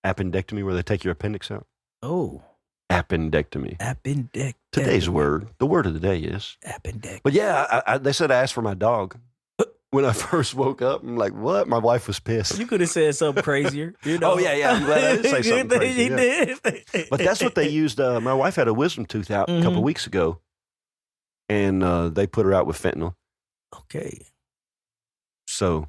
[SPEAKER 1] Appendectomy, where they take your appendix out.
[SPEAKER 2] Oh.
[SPEAKER 1] Appendectomy.
[SPEAKER 2] Appendectomy.
[SPEAKER 1] Today's word. The word of the day is
[SPEAKER 2] appendectomy.
[SPEAKER 1] But yeah, they said I asked for my dog. when I first woke up, I'm like, what? My wife was pissed.
[SPEAKER 2] You could have said something crazier. You know?
[SPEAKER 1] Oh, yeah. I'm glad I didn't say something crazy.
[SPEAKER 2] You
[SPEAKER 1] Yeah.
[SPEAKER 2] did.
[SPEAKER 1] But that's what they used. My wife had a wisdom tooth out a couple weeks ago, and they put her out with fentanyl.
[SPEAKER 2] Okay.
[SPEAKER 1] So,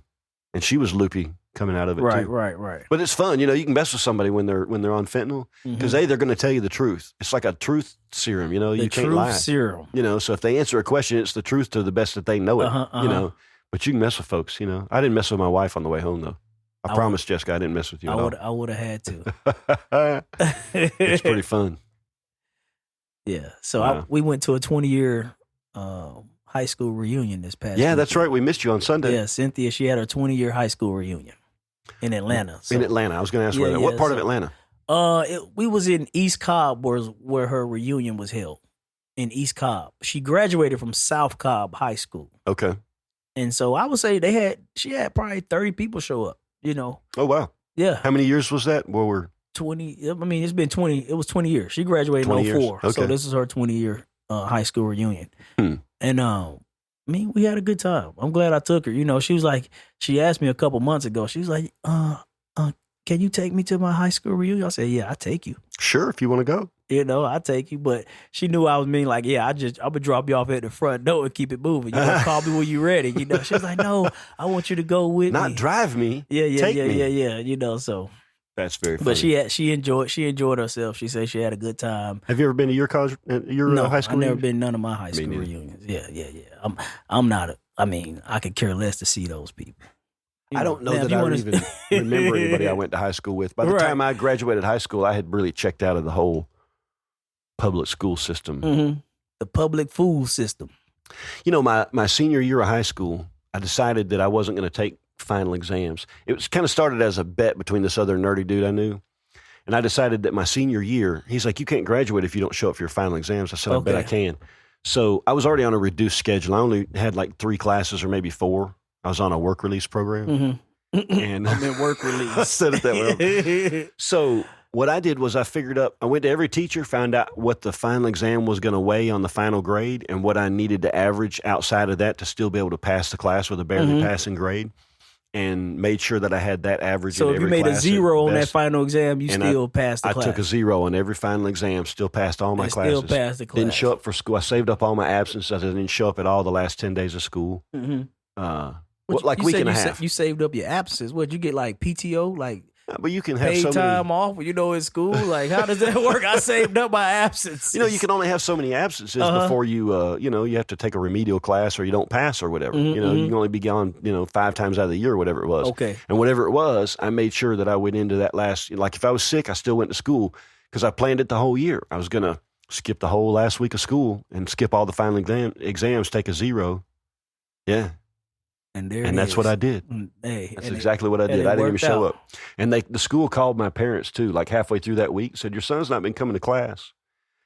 [SPEAKER 1] and she was loopy coming out of it too.
[SPEAKER 2] Right.
[SPEAKER 1] But it's fun, you know. You can mess with somebody when they're on fentanyl because they're going to tell you the truth. It's like a truth serum, you know. You can't lie.
[SPEAKER 2] Serum.
[SPEAKER 1] You know, so if they answer a question, it's the truth to the best that they know it. You know, but you can mess with folks. You know, I didn't mess with my wife on the way home though. I promise, Jessica, I didn't mess with you.
[SPEAKER 2] I would have had to.
[SPEAKER 1] It's pretty fun.
[SPEAKER 2] Yeah. So we went to a 20-year high school reunion this past.
[SPEAKER 1] Yeah, that's right. We missed you on Sunday.
[SPEAKER 2] Yeah, Cynthia, she had her 20-year high school reunion in Atlanta. So,
[SPEAKER 1] in Atlanta, I was going to ask where that. What part of Atlanta?
[SPEAKER 2] We was in East Cobb, where her reunion was held. In East Cobb, she graduated from South Cobb High School.
[SPEAKER 1] Okay.
[SPEAKER 2] And so I would say she had probably 30 people show up. You know.
[SPEAKER 1] Oh wow.
[SPEAKER 2] Yeah.
[SPEAKER 1] How many years was that? Well, we're
[SPEAKER 2] 20. I mean, it's been 20. It was 20 years. She graduated in 04.
[SPEAKER 1] Okay.
[SPEAKER 2] So this is her 20-year high school reunion. And I mean, we had a good time. I'm glad I took her. You know, she was like, she asked me a couple months ago. She was like, can you take me to my high school reunion? I said, yeah, I'll take you.
[SPEAKER 1] Sure, if you want to go.
[SPEAKER 2] You know, I'll take you. But she knew I was mean, like, yeah, I'm gonna drop you off at the front door and keep it moving. You know, call me when you're ready. You know, she was like, no, I want you to go with me.
[SPEAKER 1] Not drive me.
[SPEAKER 2] Take
[SPEAKER 1] me.
[SPEAKER 2] Yeah. You know, so.
[SPEAKER 1] That's very funny.
[SPEAKER 2] But she enjoyed herself. She said she had a good time.
[SPEAKER 1] Have you ever been to your college,
[SPEAKER 2] no,
[SPEAKER 1] high school?
[SPEAKER 2] I've never been to none of my high school reunions. Yeah. I'm not. I mean, I could care less to see those people.
[SPEAKER 1] I don't know that I even remember anybody I went to high school with. By the time I graduated high school, I had really checked out of the whole public school system.
[SPEAKER 2] The public food system.
[SPEAKER 1] You know, my senior year of high school, I decided that I wasn't going to take final exams. It was kind of started as a bet between this other nerdy dude I knew. And I decided that my senior year, he's like, you can't graduate if you don't show up for your final exams. I said, I bet I can. So I was already on a reduced schedule. I only had like 3 classes or maybe 4. I was on a work release program. And
[SPEAKER 2] I'm in work release.
[SPEAKER 1] I said it that way. So what I did was I went to every teacher, found out what the final exam was going to weigh on the final grade and what I needed to average outside of that to still be able to pass the class with a barely passing grade, and made sure that I had that average in every class. So if you made a 0
[SPEAKER 2] on that final exam, you still passed the class.
[SPEAKER 1] I took a 0 on every final exam, still passed all my classes.
[SPEAKER 2] Still passed the class.
[SPEAKER 1] Didn't show up for school. I saved up all my absences. I didn't show up at all the last 10 days of school. Like week and a half.
[SPEAKER 2] You saved up your absences. What, you get like PTO, like
[SPEAKER 1] but you can have
[SPEAKER 2] paid time off, you know, in school? Like, how does that work? I saved up my absences.
[SPEAKER 1] You know, you can only have so many absences before you, you have to take a remedial class or you don't pass or whatever. You know, you can only be gone, 5 times out of the year or whatever it was.
[SPEAKER 2] Okay.
[SPEAKER 1] And whatever it was, I made sure that I went into that last, like if I was sick, I still went to school because I planned it the whole year. I was going to skip the whole last week of school and skip all the final exams, take a 0. Yeah.
[SPEAKER 2] And
[SPEAKER 1] that's what I did. That's exactly what I did. I didn't even show up. And the school called my parents too, like halfway through that week, said, your son's not been coming to class.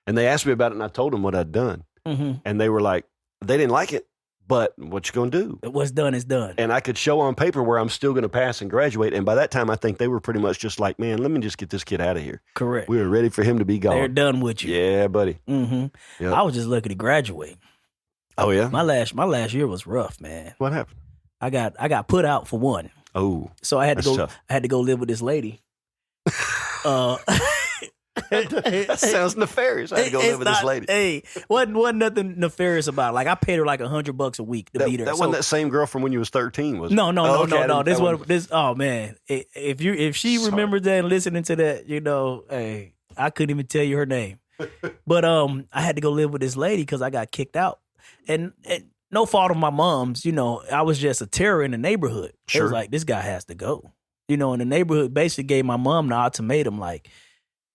[SPEAKER 1] And they asked me about it and I told them what I'd done. And they were like, they didn't like it, but what you going to do?
[SPEAKER 2] What's done is done.
[SPEAKER 1] And I could show on paper where I'm still going to pass and graduate. And by that time, I think they were pretty much just like, man, let me just get this kid out of here.
[SPEAKER 2] Correct.
[SPEAKER 1] We were ready for him to be gone.
[SPEAKER 2] They're done with you.
[SPEAKER 1] Yeah, buddy.
[SPEAKER 2] Yep. I was just lucky to graduate.
[SPEAKER 1] Oh, yeah?
[SPEAKER 2] My last year was rough, man.
[SPEAKER 1] What happened?
[SPEAKER 2] I got put out for one.
[SPEAKER 1] Oh,
[SPEAKER 2] so I had to go.
[SPEAKER 1] Tough.
[SPEAKER 2] I had to go live with this lady.
[SPEAKER 1] That sounds nefarious. I had to go live with this lady.
[SPEAKER 2] Hey, wasn't nothing nefarious about it. Like I paid her like $100 a week to be there.
[SPEAKER 1] That wasn't that same girl from when you was 13, was it?
[SPEAKER 2] No. This. Oh man, if she remembers that and listening to that, hey, I couldn't even tell you her name. But I had to go live with this lady because I got kicked out, and no fault of my mom's, I was just a terror in the neighborhood. Sure. It was like, this guy has to go. And the neighborhood basically gave my mom the ultimatum, like,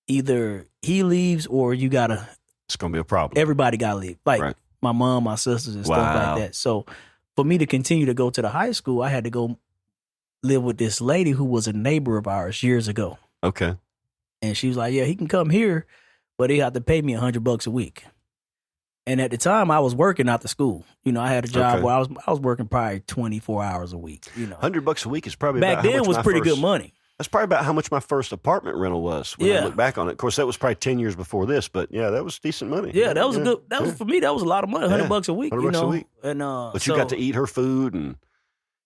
[SPEAKER 2] either he leaves or you gotta.
[SPEAKER 1] It's gonna be a problem.
[SPEAKER 2] Everybody gotta leave. Like my mom, my sisters, and stuff like that. So for me to continue to go to the high school, I had to go live with this lady who was a neighbor of ours years ago.
[SPEAKER 1] Okay.
[SPEAKER 2] And she was like, yeah, he can come here, but he had to pay me $100 a week. And at the time, I was working out the school. I had a job where I was working probably 24 hours a week.
[SPEAKER 1] $100 a week is probably
[SPEAKER 2] back
[SPEAKER 1] about
[SPEAKER 2] then was pretty good money.
[SPEAKER 1] That's probably about how much my first apartment rental was when I look back on it. Of course, that was probably 10 years before this, but yeah, that was decent money.
[SPEAKER 2] Yeah, that was good. That was for me. That was a lot of money. $100 a week.
[SPEAKER 1] $100 a week.
[SPEAKER 2] And
[SPEAKER 1] but you got to eat her food and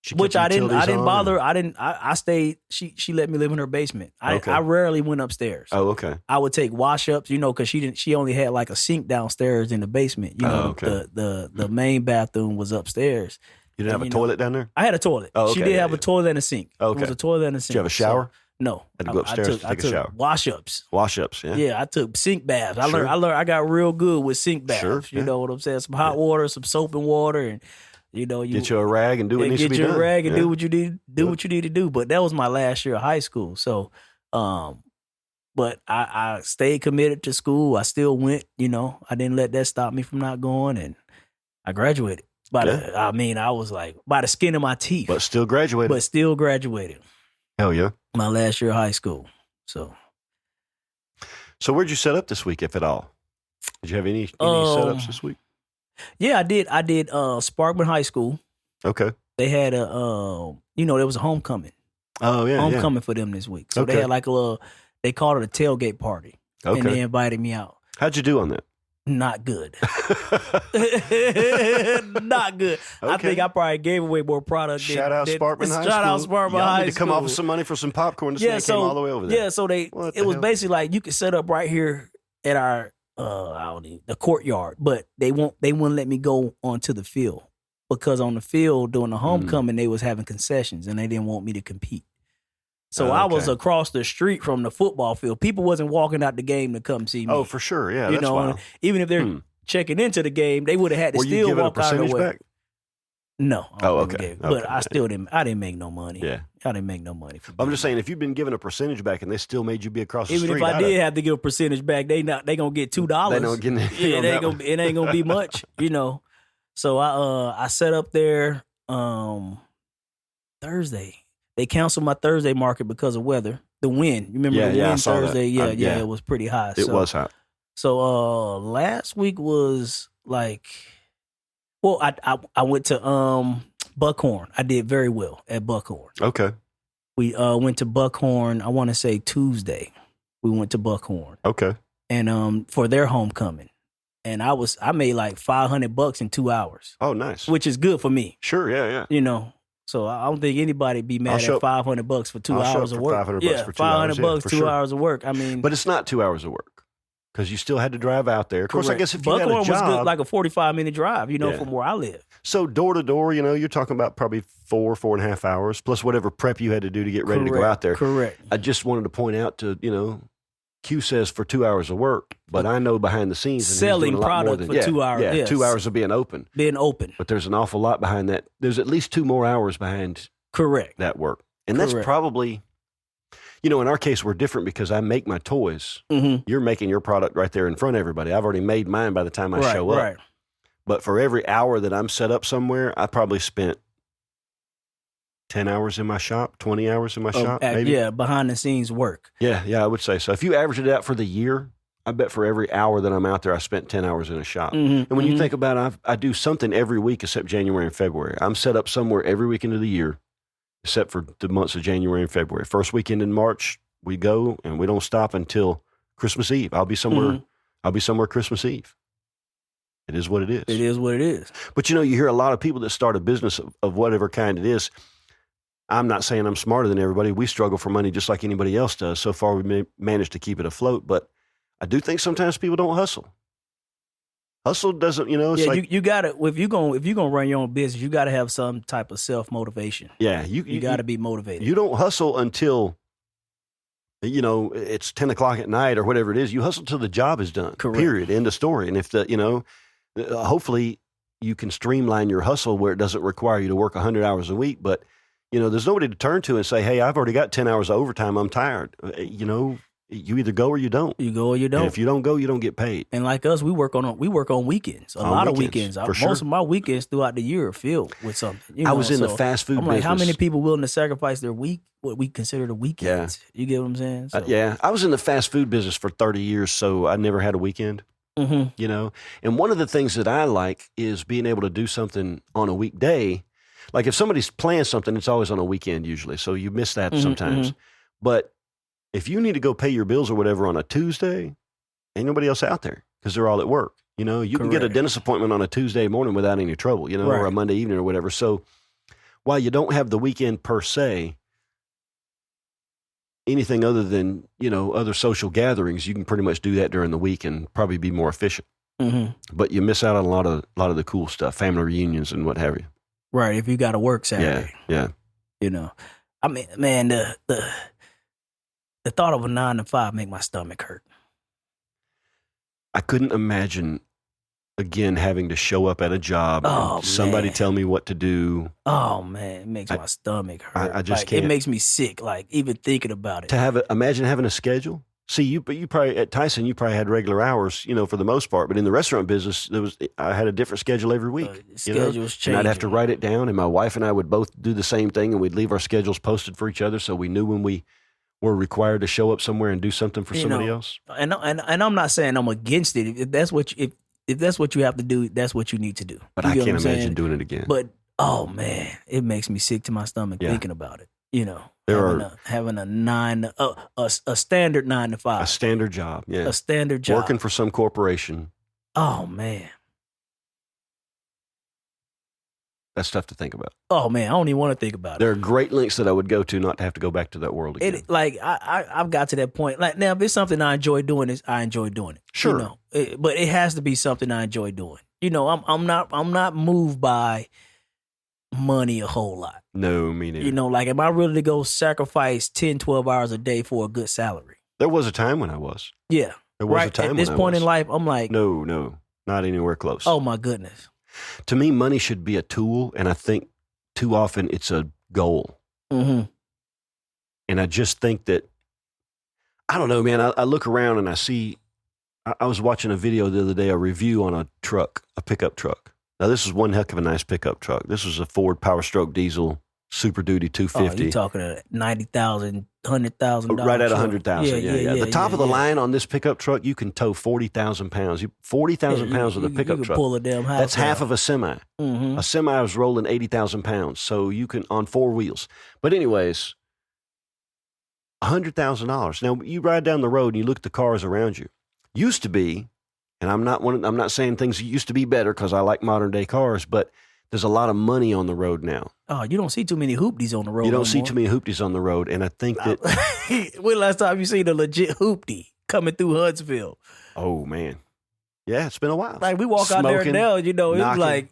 [SPEAKER 1] She kept
[SPEAKER 2] Which
[SPEAKER 1] the
[SPEAKER 2] I didn't
[SPEAKER 1] utilities on,
[SPEAKER 2] bother.
[SPEAKER 1] and-
[SPEAKER 2] I stayed. She let me live in her basement.
[SPEAKER 1] Okay.
[SPEAKER 2] I rarely went upstairs.
[SPEAKER 1] Oh, okay.
[SPEAKER 2] I would take wash ups, because she only had like a sink downstairs in the basement.
[SPEAKER 1] Okay.
[SPEAKER 2] The main bathroom was upstairs.
[SPEAKER 1] You didn't have a toilet down there?
[SPEAKER 2] I had a toilet.
[SPEAKER 1] Oh,
[SPEAKER 2] She
[SPEAKER 1] okay,
[SPEAKER 2] did
[SPEAKER 1] yeah,
[SPEAKER 2] have
[SPEAKER 1] yeah.
[SPEAKER 2] a toilet and a sink.
[SPEAKER 1] Okay.
[SPEAKER 2] It was a toilet and a sink.
[SPEAKER 1] Did you have a shower?
[SPEAKER 2] No.
[SPEAKER 1] Had to go upstairs to take a shower.
[SPEAKER 2] Wash ups.
[SPEAKER 1] Wash ups, yeah.
[SPEAKER 2] Yeah, I took sink baths. I
[SPEAKER 1] Sure.
[SPEAKER 2] learned. I got real good with sink baths.
[SPEAKER 1] Sure,
[SPEAKER 2] You
[SPEAKER 1] yeah.
[SPEAKER 2] know what I'm saying? Some hot water, some soap and water, and you
[SPEAKER 1] Get you a rag and do what needs to be
[SPEAKER 2] get
[SPEAKER 1] done.
[SPEAKER 2] your rag and
[SPEAKER 1] Yeah.
[SPEAKER 2] do what you need. Do what you need to do. But that was my last year of high school. So, but I stayed committed to school. I still went. I didn't let that stop me from not going, and I graduated. I was like by the skin of my teeth,
[SPEAKER 1] But still graduated.
[SPEAKER 2] but still graduated.
[SPEAKER 1] Hell yeah.
[SPEAKER 2] My last year of high school. So.
[SPEAKER 1] So where'd you set up this week, if at all? Did you have any setups this week?
[SPEAKER 2] Yeah, I did. I did Sparkman High School.
[SPEAKER 1] Okay.
[SPEAKER 2] They had there was a homecoming.
[SPEAKER 1] Oh, yeah.
[SPEAKER 2] Homecoming for them this week. So
[SPEAKER 1] Okay.
[SPEAKER 2] they had like they called it a tailgate party.
[SPEAKER 1] Okay.
[SPEAKER 2] And they invited me out.
[SPEAKER 1] How'd you do on that?
[SPEAKER 2] Not good. Not good. I
[SPEAKER 1] Okay.
[SPEAKER 2] think I probably gave away more product.
[SPEAKER 1] Shout out Sparkman High School.
[SPEAKER 2] Shout out Sparkman
[SPEAKER 1] Y'all
[SPEAKER 2] High
[SPEAKER 1] need to come
[SPEAKER 2] School.
[SPEAKER 1] off with some money for some popcorn. This man came all the way over there.
[SPEAKER 2] Yeah, so
[SPEAKER 1] What
[SPEAKER 2] it
[SPEAKER 1] the
[SPEAKER 2] was
[SPEAKER 1] hell?
[SPEAKER 2] basically like you could set up right here at our the courtyard, but they wouldn't let me go onto the field because on the field during the homecoming they was having concessions and they didn't want me to compete. So I was
[SPEAKER 1] Okay.
[SPEAKER 2] across the street from the football field. People wasn't walking out the game to come see me.
[SPEAKER 1] Oh, for sure. Yeah, that's wild.
[SPEAKER 2] Even if they're checking into the game, they would have had to
[SPEAKER 1] Were you
[SPEAKER 2] still
[SPEAKER 1] giving a
[SPEAKER 2] walk out of the
[SPEAKER 1] percentage
[SPEAKER 2] way.
[SPEAKER 1] back?
[SPEAKER 2] No. I
[SPEAKER 1] Oh,
[SPEAKER 2] don't
[SPEAKER 1] okay.
[SPEAKER 2] give- But
[SPEAKER 1] Okay.
[SPEAKER 2] I still didn't. I didn't make no money.
[SPEAKER 1] Yeah.
[SPEAKER 2] I didn't make no money.
[SPEAKER 1] I'm just saying, if you've been given a percentage back and they still made you be across the
[SPEAKER 2] Even
[SPEAKER 1] street,
[SPEAKER 2] if I did have to give a percentage back, they gonna get $2.
[SPEAKER 1] They don't get anything
[SPEAKER 2] Yeah,
[SPEAKER 1] on that one.
[SPEAKER 2] it ain't gonna be much, So I set up there Thursday. They canceled my Thursday market because of weather. The wind. You remember
[SPEAKER 1] Yeah,
[SPEAKER 2] the
[SPEAKER 1] yeah, I
[SPEAKER 2] wind
[SPEAKER 1] saw that.
[SPEAKER 2] Thursday? Yeah,
[SPEAKER 1] yeah.
[SPEAKER 2] it was pretty high.
[SPEAKER 1] It was hot.
[SPEAKER 2] So last week was like, well, I went to Buckhorn. I did very well at Buckhorn.
[SPEAKER 1] Okay.
[SPEAKER 2] We went to Buckhorn. I want to say Tuesday. We went to Buckhorn,
[SPEAKER 1] Okay.
[SPEAKER 2] and for their homecoming, and I made like $500 in 2 hours,
[SPEAKER 1] Oh, nice.
[SPEAKER 2] which is good for me.
[SPEAKER 1] Sure. Yeah. Yeah.
[SPEAKER 2] So I don't think anybody be mad
[SPEAKER 1] show
[SPEAKER 2] at $500 for 2
[SPEAKER 1] I'll show
[SPEAKER 2] hours
[SPEAKER 1] up
[SPEAKER 2] of
[SPEAKER 1] for
[SPEAKER 2] work.
[SPEAKER 1] $500
[SPEAKER 2] yeah,
[SPEAKER 1] for 2 hours,
[SPEAKER 2] $500
[SPEAKER 1] for
[SPEAKER 2] 2
[SPEAKER 1] sure.
[SPEAKER 2] hours of work. I mean,
[SPEAKER 1] But it's not 2 hours of work because you still had to drive out there. Of course, I
[SPEAKER 2] correct.
[SPEAKER 1] guess if you
[SPEAKER 2] Buckhorn
[SPEAKER 1] had a job,
[SPEAKER 2] was good, like a 45-minute drive,
[SPEAKER 1] Yeah.
[SPEAKER 2] from where I live.
[SPEAKER 1] so door to door, you're talking about probably 4.5 hours plus whatever prep you had to do to get ready to go out there.
[SPEAKER 2] Correct.
[SPEAKER 1] I just wanted to point out to, Q says for 2 hours of work, but I know behind the scenes and he's
[SPEAKER 2] Selling
[SPEAKER 1] doing a lot more
[SPEAKER 2] product
[SPEAKER 1] than-
[SPEAKER 2] for 2 hours.
[SPEAKER 1] Yeah,
[SPEAKER 2] Yes.
[SPEAKER 1] 2 hours of being open.
[SPEAKER 2] Being open.
[SPEAKER 1] But there's an awful lot behind that. There's at least 2 more hours behind
[SPEAKER 2] Correct.
[SPEAKER 1] that work. And that's
[SPEAKER 2] Correct.
[SPEAKER 1] probably, in our case, we're different because I make my toys.
[SPEAKER 2] Mm-hmm.
[SPEAKER 1] You're making your product right there in front of everybody. I've already made mine by the time I show up.
[SPEAKER 2] Right.
[SPEAKER 1] But for every hour that I'm set up somewhere, I probably spent 10 hours in my shop, 20 hours in my shop, maybe.
[SPEAKER 2] Yeah, behind the scenes work.
[SPEAKER 1] Yeah, I would say so. If you average it out for the year, I bet for every hour that I'm out there, I spent 10 hours in a shop.
[SPEAKER 2] Mm-hmm.
[SPEAKER 1] And when you think about it, I do something every week except January and February. I'm set up somewhere every weekend of the year except for the months of January and February. First weekend in March, we go and we don't stop until Christmas Eve. I'll be somewhere.
[SPEAKER 2] Mm-hmm.
[SPEAKER 1] I'll be somewhere Christmas Eve. It is what it is.
[SPEAKER 2] It is what it is.
[SPEAKER 1] But you hear a lot of people that start a business of whatever kind it is. I'm not saying I'm smarter than everybody. We struggle for money just like anybody else does. So far, we've managed to keep it afloat. But I do think sometimes people don't hustle. Hustle doesn't, it's like,
[SPEAKER 2] you got to if you're gonna run your own business, you got to have some type of self motivation.
[SPEAKER 1] yeah,
[SPEAKER 2] You got to be motivated.
[SPEAKER 1] You don't hustle until, it's 10 o'clock at night or whatever it is. You hustle till the job is done.
[SPEAKER 2] Correct.
[SPEAKER 1] Period. End of story. And if hopefully you can streamline your hustle where it doesn't require you to work 100 hours a week. But, there's nobody to turn to and say, hey, I've already got 10 hours of overtime. I'm tired. You either go or you don't.
[SPEAKER 2] You go or you don't.
[SPEAKER 1] And if you don't go, you don't get paid.
[SPEAKER 2] And like us, we work on weekends. A
[SPEAKER 1] On
[SPEAKER 2] lot of
[SPEAKER 1] weekends,
[SPEAKER 2] weekends.
[SPEAKER 1] for
[SPEAKER 2] Most
[SPEAKER 1] sure.
[SPEAKER 2] of my weekends throughout the year are filled with something.
[SPEAKER 1] I was in the
[SPEAKER 2] so
[SPEAKER 1] fast food
[SPEAKER 2] I'm like,
[SPEAKER 1] business.
[SPEAKER 2] how many people willing to sacrifice their week, what we consider the weekends? You get what I'm saying? So,
[SPEAKER 1] Yeah. I was in the fast food business for 30 years, so I never had a weekend.
[SPEAKER 2] Mm-hmm.
[SPEAKER 1] And one of the things that I like is being able to do something on a weekday. Like if somebody's playing something, it's always on a weekend usually, so you miss that sometimes. But if you need to go pay your bills or whatever on a Tuesday, ain't nobody else out there because they're all at work. You can get a
[SPEAKER 2] Correct.
[SPEAKER 1] dentist appointment on a Tuesday morning without any trouble, or a
[SPEAKER 2] Right.
[SPEAKER 1] Monday evening or whatever. So while you don't have the weekend per se, anything other than, other social gatherings, you can pretty much do that during the week and probably be more efficient.
[SPEAKER 2] Mm-hmm.
[SPEAKER 1] But you miss out on a lot of the cool stuff, family reunions and what have you.
[SPEAKER 2] Right. If you got to work Saturday.
[SPEAKER 1] Yeah.
[SPEAKER 2] I mean, man, the thought of a 9 to 5 make my stomach hurt.
[SPEAKER 1] I couldn't imagine, again, having to show up at a job and somebody tell me what to do.
[SPEAKER 2] Oh, man, it makes my stomach hurt.
[SPEAKER 1] I just can't.
[SPEAKER 2] It makes me sick, even thinking about it.
[SPEAKER 1] Imagine having a schedule. See, you probably, at Tyson, you probably had regular hours, for the most part. But in the restaurant business, I had a different schedule every week.
[SPEAKER 2] Schedules changing.
[SPEAKER 1] And I'd have to write it down, and my wife and I would both do the same thing, and we'd leave our schedules posted for each other so we knew when we were required to show up somewhere and do something for somebody else.
[SPEAKER 2] And I'm not saying I'm against it. If that's what you have to do, that's what you need to do.
[SPEAKER 1] But I can't imagine doing it again.
[SPEAKER 2] But oh man, it makes me sick to my stomach thinking about it. Having a standard 9 to 5,
[SPEAKER 1] a standard job,
[SPEAKER 2] a standard job,
[SPEAKER 1] working for some corporation.
[SPEAKER 2] Oh man,
[SPEAKER 1] that's tough to think about.
[SPEAKER 2] Oh man, I don't even want to think about it.
[SPEAKER 1] There are great lengths that I would go to not to have to go back to that world again.
[SPEAKER 2] I've got to that point. Like now, if it's something I enjoy doing, I enjoy doing it.
[SPEAKER 1] Sure,
[SPEAKER 2] but it has to be something I enjoy doing. I'm not moved by money a whole lot.
[SPEAKER 1] No, me neither.
[SPEAKER 2] Am I really to go sacrifice 10, 12 hours a day for a good salary?
[SPEAKER 1] There was a time when I was.
[SPEAKER 2] Yeah.
[SPEAKER 1] There was a time
[SPEAKER 2] at this point in life, I'm like,
[SPEAKER 1] no, not anywhere close.
[SPEAKER 2] Oh my goodness.
[SPEAKER 1] To me, money should be a tool, and I think too often it's a goal.
[SPEAKER 2] Mm-hmm.
[SPEAKER 1] And I just think that, I don't know, man, I look around and I see, I was watching a video the other day, a review on a pickup truck. Now, this is one heck of a nice pickup truck. This was a Ford Power Stroke diesel Super Duty 250.
[SPEAKER 2] You're talking $90,000, $100,000.
[SPEAKER 1] Right at $100,000. Yeah. The top of the line on this pickup truck, you can tow 40,000 pounds. 40,000 pounds with a pickup truck.
[SPEAKER 2] Pull a damn house.
[SPEAKER 1] That's half of a semi.
[SPEAKER 2] Mm-hmm.
[SPEAKER 1] A semi was rolling 80,000 pounds, so you can on 4 wheels. But anyways, $100,000. Now you ride down the road and you look at the cars around you. Used to be. And I'm not saying things used to be better because I like modern day cars, but there's a lot of money on the road now.
[SPEAKER 2] Oh, you don't see too many hoopties on the road.
[SPEAKER 1] You don't see too many hoopties on the road, and I think that.
[SPEAKER 2] When last time you seen a legit hoopty coming through Huntsville?
[SPEAKER 1] Oh man, yeah, it's been a while.
[SPEAKER 2] Like we walk out there now, it's like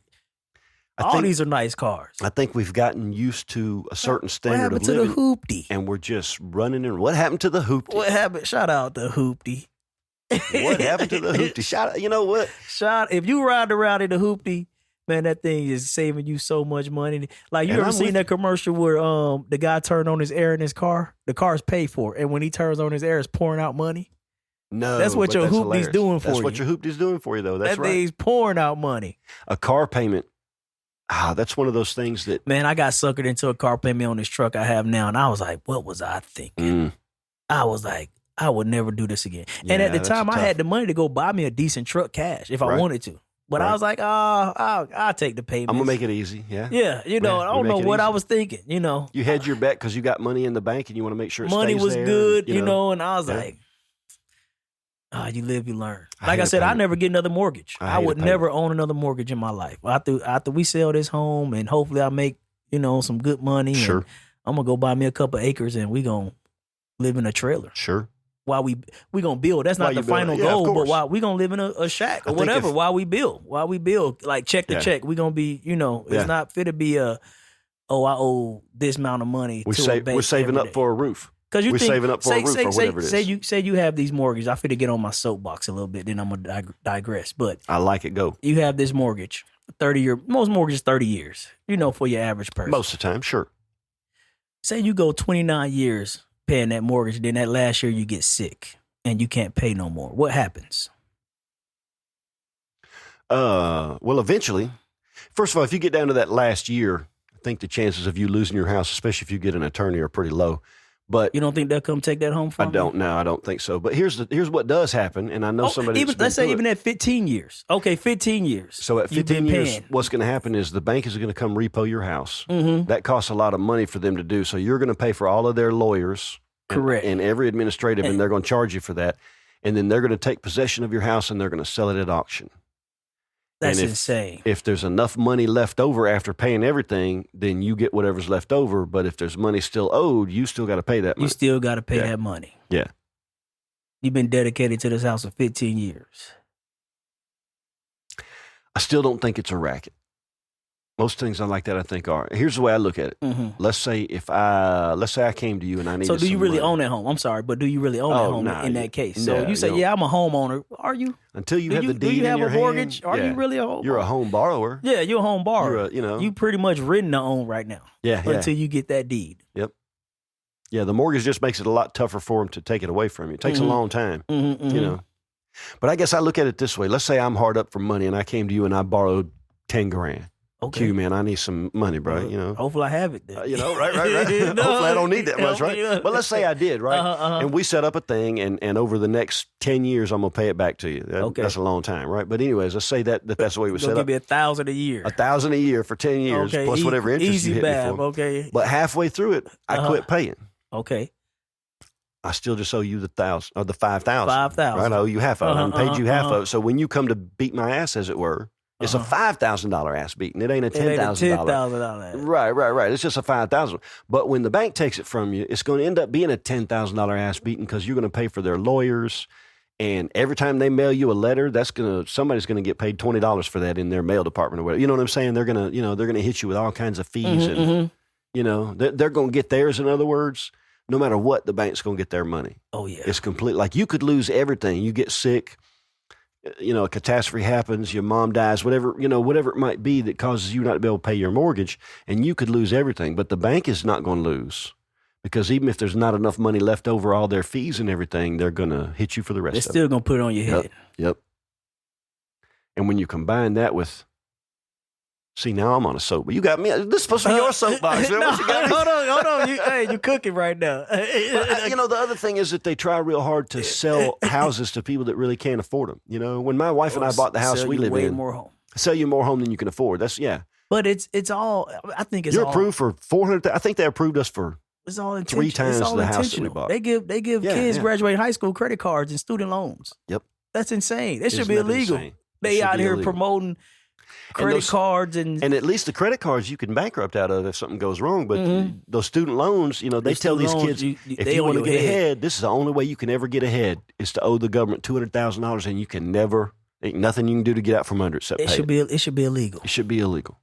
[SPEAKER 2] these are nice cars.
[SPEAKER 1] I think we've gotten used to a certain standard of living.
[SPEAKER 2] What happened to the hoopty?
[SPEAKER 1] And we're just running in. What happened to the hoopty?
[SPEAKER 2] What happened? Shout out to hoopty.
[SPEAKER 1] What happened to the hoopty? Shout out, you know what?
[SPEAKER 2] If you ride around in the hoopty, man, that thing is saving you so much money. Like you ever seen that commercial where the guy turned on his air in his car? The car's paid for, and when he turns on his air, it's pouring out money.
[SPEAKER 1] No,
[SPEAKER 2] that's what your hoopty's doing for you.
[SPEAKER 1] That's what your hoopty's doing for you, though. That's right.
[SPEAKER 2] That thing's pouring out money.
[SPEAKER 1] A car payment. That's one of those things that.
[SPEAKER 2] Man, I got suckered into a car payment on this truck I have now, and I was like, what was I thinking? I was like, I would never do this again. And at the time, I had the money to go buy me a decent truck cash if I wanted to. But I was like, I'll take the payment.
[SPEAKER 1] I'm going to make it easy. Yeah.
[SPEAKER 2] Yeah. I don't know what I was thinking,
[SPEAKER 1] You had your bet because you got money in the bank and you want to make sure it
[SPEAKER 2] money
[SPEAKER 1] stays
[SPEAKER 2] was
[SPEAKER 1] there
[SPEAKER 2] good, and I was like, you live, you learn. Like I said, I never get another mortgage. I would never own another mortgage in my life. After we sell this home and hopefully I make, some good money.
[SPEAKER 1] Sure.
[SPEAKER 2] And I'm going to go buy me a couple acres and we going to live in a trailer.
[SPEAKER 1] Sure.
[SPEAKER 2] While we gonna build. That's not the final goal, but while we gonna live in a shack or whatever. While we build, like check to check, we gonna be. It's not fit to be I owe this amount of money.
[SPEAKER 1] We're saving up for a roof.
[SPEAKER 2] Because
[SPEAKER 1] we're saving up for a roof or whatever it is.
[SPEAKER 2] Say you have these mortgages. I fit to get on my soapbox a little bit. Then I'm gonna digress. But
[SPEAKER 1] I like it. Go.
[SPEAKER 2] You have this mortgage, 30-year. Most mortgages 30 years. For your average person.
[SPEAKER 1] Most of the time, sure.
[SPEAKER 2] Say you go 29 years. Paying that mortgage, then that last year you get sick and you can't pay no more. What happens?
[SPEAKER 1] Well, eventually, first of all, if you get down to that last year, I think the chances of you losing your house, especially if you get an attorney, are pretty low. But
[SPEAKER 2] you don't think they'll come take that home from you?
[SPEAKER 1] I don't think so. But here's what does happen, and I know somebody.
[SPEAKER 2] Let's say even at 15 years. Okay, 15 years.
[SPEAKER 1] So at 15 years, what's going to happen is the bank is going to come repo your house.
[SPEAKER 2] Mm-hmm.
[SPEAKER 1] That costs a lot of money for them to do. So you're going to pay for all of their lawyers,
[SPEAKER 2] correct,
[SPEAKER 1] and every administrative, and they're going to charge you for that. And then they're going to take possession of your house and they're going to sell it at auction.
[SPEAKER 2] That's
[SPEAKER 1] And
[SPEAKER 2] insane.
[SPEAKER 1] If there's enough money left over after paying everything, then you get whatever's left over. But if there's money still owed, you still got to pay that money.
[SPEAKER 2] You still got to pay
[SPEAKER 1] Yeah.
[SPEAKER 2] that money.
[SPEAKER 1] Yeah.
[SPEAKER 2] You've been dedicated to this house for 15 years.
[SPEAKER 1] I still don't think it's a racket. Most things like that I think are. Here's the way I look at it.
[SPEAKER 2] Mm-hmm.
[SPEAKER 1] Let's say I came to you and I needed
[SPEAKER 2] So do you
[SPEAKER 1] some
[SPEAKER 2] really
[SPEAKER 1] money.
[SPEAKER 2] own that home? I'm sorry, but do you really own that home in that case? So
[SPEAKER 1] no,
[SPEAKER 2] you say,
[SPEAKER 1] no.
[SPEAKER 2] yeah, I'm a homeowner. Are you?
[SPEAKER 1] Until you have the
[SPEAKER 2] do
[SPEAKER 1] deed
[SPEAKER 2] you have
[SPEAKER 1] in your
[SPEAKER 2] a mortgage?
[SPEAKER 1] hand,
[SPEAKER 2] Are
[SPEAKER 1] yeah.
[SPEAKER 2] you really a homeowner?
[SPEAKER 1] You're a home borrower.
[SPEAKER 2] Yeah, you're a home borrower. You pretty much written to own right now.
[SPEAKER 1] Yeah.
[SPEAKER 2] Until you get that deed.
[SPEAKER 1] Yep. Yeah, the mortgage just makes it a lot tougher for them to take it away from you. It takes a long time, you know. But I guess I look at it this way. Let's say I'm hard up for money and I came to you and I borrowed 10 grand.
[SPEAKER 2] Okay.
[SPEAKER 1] Q, man, I need some money, bro. You know.
[SPEAKER 2] Hopefully I have it then.
[SPEAKER 1] Right. Hopefully I don't need that much, right? But let's say I did, right? And we set up a thing, and over the next 10 years, I'm gonna pay it back to you. That's a long time, right? But anyways, let's say that's the way we set up.
[SPEAKER 2] Give me $1,000 a year.
[SPEAKER 1] $1,000 a year for 10 years, plus whatever interest you hit me for.
[SPEAKER 2] Okay.
[SPEAKER 1] But halfway through it, I quit paying.
[SPEAKER 2] Okay.
[SPEAKER 1] I still just owe you the 1,000 or the 5,000.
[SPEAKER 2] 5,000.
[SPEAKER 1] Right? I owe you half of it. I paid you half of it. So when you come to beat my ass, as it were, it's a $5,000 ass beating. It ain't a $10,000.
[SPEAKER 2] $10,000.
[SPEAKER 1] Right. It's just a $5,000. But when the bank takes it from you, it's going to end up being a $10,000 ass beating because you're going to pay for their lawyers. And every time they mail you a letter, somebody's going to get paid $20 for that in their mail department or whatever. You know what I'm saying? They're going to hit you with all kinds of fees, and they're going to get theirs. In other words, no matter what, the bank's going to get their money.
[SPEAKER 2] Oh yeah,
[SPEAKER 1] it's complete. Like you could lose everything. You get sick. A catastrophe happens, your mom dies, whatever it might be that causes you not to be able to pay your mortgage, and you could lose everything. But the bank is not going to lose because even if there's not enough money left over, all their fees and everything, they're going to hit you for the rest of it.
[SPEAKER 2] They're still going to put it on your head.
[SPEAKER 1] Yep. And when you combine that with, see, now I'm on a soap. You got me. This is supposed to be your soapbox.
[SPEAKER 2] No, hold on. You cooking right now.
[SPEAKER 1] The other thing is that they try real hard to sell houses to people that really can't afford them. When my wife and I bought the house we live in, sell you more home than you can afford. That's
[SPEAKER 2] But it's all. I think it's
[SPEAKER 1] you're
[SPEAKER 2] all,
[SPEAKER 1] approved for 400. I think they approved us for
[SPEAKER 2] it's all
[SPEAKER 1] 3 times the house that we bought.
[SPEAKER 2] They give kids graduating high school credit cards and student loans.
[SPEAKER 1] Yep,
[SPEAKER 2] that's insane. That should be illegal.
[SPEAKER 1] Insane?
[SPEAKER 2] They out here promoting credit cards and
[SPEAKER 1] at least the credit cards you can bankrupt out of if something goes wrong. But those student loans, they tell these kids if you want to get ahead, this is the only way you can ever get ahead is to owe the government $200,000, and you can never. Ain't nothing you can do to get out from under it except pay it.
[SPEAKER 2] It should be illegal.
[SPEAKER 1] It should be illegal.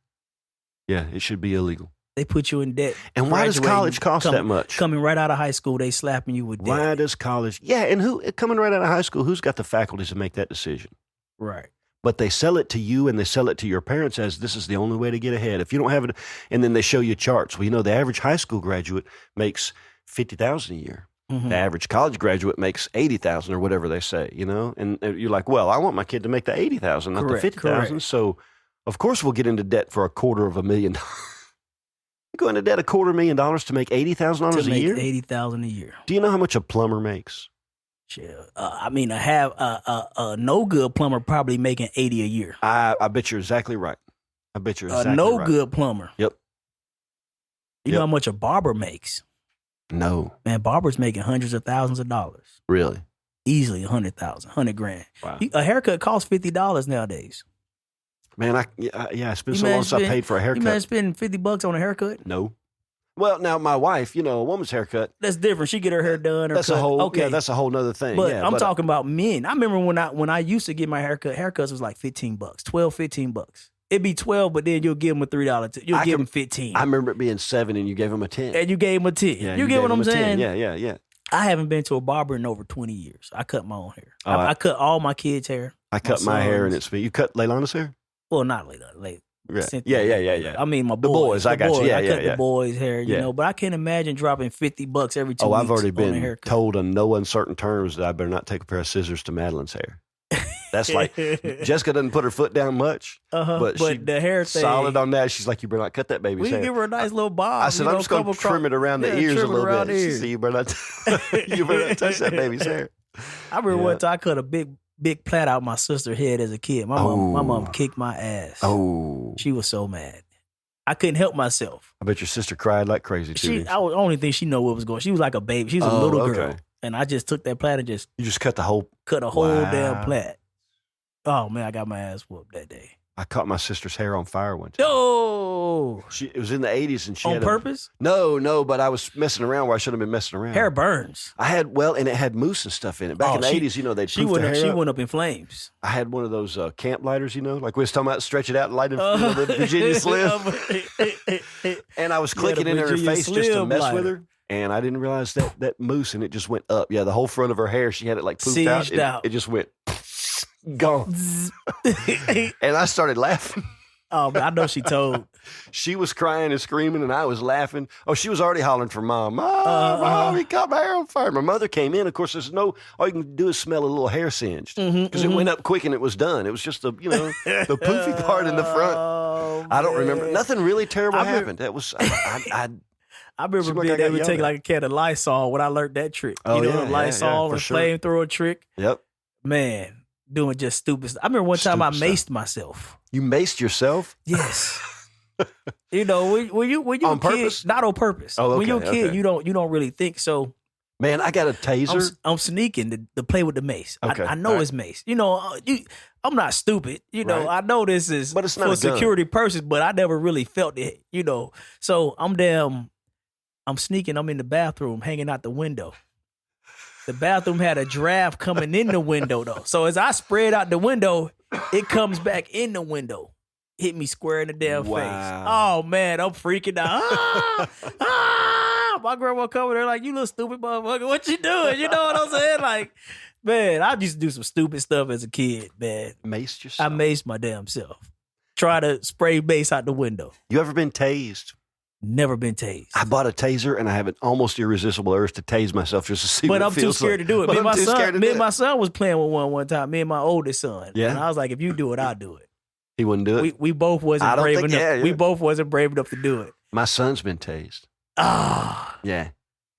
[SPEAKER 1] Yeah, it should be illegal.
[SPEAKER 2] They put you in debt.
[SPEAKER 1] And why does college cost that much?
[SPEAKER 2] Coming right out of high school, they slapping you with debt.
[SPEAKER 1] Why does college? Yeah, and who coming right out of high school? Who's got the faculties to make that decision?
[SPEAKER 2] Right.
[SPEAKER 1] But they sell it to you and they sell it to your parents as this is the only way to get ahead. If you don't have it, and then they show you charts. Well, the average high school graduate makes $50,000 a year. Mm-hmm. The average college graduate makes $80,000 or whatever they say. And you're like, well, I want my kid to make the $80,000, not the $50,000. So, of course, we'll get into debt for $250,000. You go into debt $250,000 to make $80,000 a year.
[SPEAKER 2] $80,000 a year.
[SPEAKER 1] Do you know how much a plumber makes?
[SPEAKER 2] A no good plumber probably making $80 a year.
[SPEAKER 1] I bet you're exactly right. A
[SPEAKER 2] no good plumber.
[SPEAKER 1] Yep.
[SPEAKER 2] You know how much a barber makes?
[SPEAKER 1] No.
[SPEAKER 2] Man, barbers making hundreds of thousands of dollars.
[SPEAKER 1] Really?
[SPEAKER 2] Easily $100,000.
[SPEAKER 1] Wow.
[SPEAKER 2] A haircut costs $50 nowadays.
[SPEAKER 1] Man, it's been so long since I paid for a haircut.
[SPEAKER 2] You man spend $50 on a haircut?
[SPEAKER 1] No. Well, now my wife, a woman's haircut.
[SPEAKER 2] That's different. She get her hair done.
[SPEAKER 1] That's a whole nother thing.
[SPEAKER 2] But I'm talking about men. I remember when I used to get my haircut. Haircuts was like $15, $15. It'd be 12, but then you'll give them a $3. You'll give them 15.
[SPEAKER 1] I remember it being 7, and you gave them a 10.
[SPEAKER 2] And you gave them a 10.
[SPEAKER 1] Yeah,
[SPEAKER 2] you get what I'm saying?
[SPEAKER 1] Yeah.
[SPEAKER 2] I haven't been to a barber in over 20 years. I cut my own hair. I cut all my kids' hair.
[SPEAKER 1] I cut my hair, and you cut Leilana's hair?
[SPEAKER 2] Well, not Leilana.
[SPEAKER 1] Yeah.
[SPEAKER 2] I mean, my boys.
[SPEAKER 1] The boys, I got you. Yeah,
[SPEAKER 2] I cut the boys' hair, but I can't imagine dropping $50 every 2 weeks.
[SPEAKER 1] I've already been
[SPEAKER 2] on a haircut.
[SPEAKER 1] told in no uncertain terms that I better not take a pair of scissors to Madeline's hair. That's like, Jessica doesn't put her foot down much, but
[SPEAKER 2] the hair thing,
[SPEAKER 1] solid on that. She's like, you better not cut that baby's hair.
[SPEAKER 2] We give her a nice little bob.
[SPEAKER 1] I said, I'm just going to trim it around the ears a little bit. She said, you better not touch that baby's hair.
[SPEAKER 2] I remember one time I cut a big plait out my sister's head as a kid. My mom kicked my ass.
[SPEAKER 1] Oh.
[SPEAKER 2] She was so mad. I couldn't help myself.
[SPEAKER 1] I bet your sister cried like crazy too.
[SPEAKER 2] I only think she know what was going. She was like a baby. She was a little girl. And I just took that plait and
[SPEAKER 1] You just cut the whole...
[SPEAKER 2] Cut a whole damn plait. Oh, man, I got my ass whooped that day.
[SPEAKER 1] I caught my sister's hair on fire one time.
[SPEAKER 2] Oh,
[SPEAKER 1] It was in the 80s, and she
[SPEAKER 2] on
[SPEAKER 1] had
[SPEAKER 2] purpose?
[SPEAKER 1] No, but I was messing around where I shouldn't have been messing around.
[SPEAKER 2] Hair burns.
[SPEAKER 1] I had, and it had mousse and stuff in it. Back in the 80s, they'd
[SPEAKER 2] she
[SPEAKER 1] poof their hair
[SPEAKER 2] she
[SPEAKER 1] up.
[SPEAKER 2] went up in flames.
[SPEAKER 1] I had one of those camp lighters, like we was talking about, stretch it out and light it, the Virginia Slim. And I was clicking in her
[SPEAKER 2] Virginia
[SPEAKER 1] face just to
[SPEAKER 2] Slim
[SPEAKER 1] mess
[SPEAKER 2] lighter.
[SPEAKER 1] with her. And I didn't realize that mousse, and it just went up. Yeah, the whole front of her hair, she had it like poofed out.
[SPEAKER 2] Singed out.
[SPEAKER 1] It just went gone. And I started laughing.
[SPEAKER 2] Oh, man, I know she told.
[SPEAKER 1] She was crying and screaming, and I was laughing. Oh, she was already hollering for Mom. Mom, he caught my hair on fire. My mother came in. Of course, all you can do is smell a little hair singed because it went up quick and it was done. It was just the poofy part in the front.
[SPEAKER 2] Oh,
[SPEAKER 1] I don't remember.
[SPEAKER 2] man.
[SPEAKER 1] Nothing really terrible happened. That was, I
[SPEAKER 2] I remember
[SPEAKER 1] seemed like
[SPEAKER 2] being
[SPEAKER 1] I got
[SPEAKER 2] able to take
[SPEAKER 1] yelled
[SPEAKER 2] like a can of Lysol when I learned that trick.
[SPEAKER 1] Oh, yeah,
[SPEAKER 2] Lysol
[SPEAKER 1] for
[SPEAKER 2] and
[SPEAKER 1] sure.
[SPEAKER 2] flamethrower trick.
[SPEAKER 1] Yep.
[SPEAKER 2] Man, doing just stupid stuff. I remember one time I
[SPEAKER 1] Stupid
[SPEAKER 2] maced myself.
[SPEAKER 1] You maced yourself?
[SPEAKER 2] Yes. When you
[SPEAKER 1] On
[SPEAKER 2] a kid,
[SPEAKER 1] purpose?
[SPEAKER 2] not on purpose.
[SPEAKER 1] Oh,
[SPEAKER 2] When you're a
[SPEAKER 1] okay,
[SPEAKER 2] kid,
[SPEAKER 1] okay.
[SPEAKER 2] you don't really think so.
[SPEAKER 1] Man, I got a taser.
[SPEAKER 2] I'm sneaking to play with the mace.
[SPEAKER 1] Okay,
[SPEAKER 2] I know
[SPEAKER 1] all right.
[SPEAKER 2] it's mace. I'm not stupid.
[SPEAKER 1] Right.
[SPEAKER 2] I know this is
[SPEAKER 1] But it's not
[SPEAKER 2] for
[SPEAKER 1] a gun.
[SPEAKER 2] security purposes, but I never really felt it. So I'm sneaking. I'm in the bathroom, hanging out the window. The bathroom had a draft coming in the window though. So as I spread out the window, it comes back in the window. Hit me square in the damn face.
[SPEAKER 1] Wow.
[SPEAKER 2] Oh man, I'm freaking out. My grandma coming there like, you little stupid motherfucker. What you doing? You know what I'm saying? Like, man, I used to do some stupid stuff as a kid, man.
[SPEAKER 1] Maced
[SPEAKER 2] I
[SPEAKER 1] yourself?
[SPEAKER 2] maced my damn self. Try to spray mace out the window.
[SPEAKER 1] You ever been tased?
[SPEAKER 2] Never been tased.
[SPEAKER 1] I bought a taser, and I have an almost irresistible urge to tase myself just to see what
[SPEAKER 2] But
[SPEAKER 1] it
[SPEAKER 2] I'm too
[SPEAKER 1] feels
[SPEAKER 2] scared
[SPEAKER 1] like.
[SPEAKER 2] to do it.
[SPEAKER 1] But
[SPEAKER 2] Me and
[SPEAKER 1] I'm too scared to do it.
[SPEAKER 2] my son was playing with one time. Me and my oldest son.
[SPEAKER 1] Yeah.
[SPEAKER 2] And I was like, if you do it, I'll do it.
[SPEAKER 1] He wouldn't do it.
[SPEAKER 2] We both wasn't
[SPEAKER 1] I don't
[SPEAKER 2] brave
[SPEAKER 1] think-
[SPEAKER 2] enough.
[SPEAKER 1] yeah, yeah.
[SPEAKER 2] We both wasn't brave enough to do it.
[SPEAKER 1] My son's been tased.
[SPEAKER 2] Ah,
[SPEAKER 1] Yeah.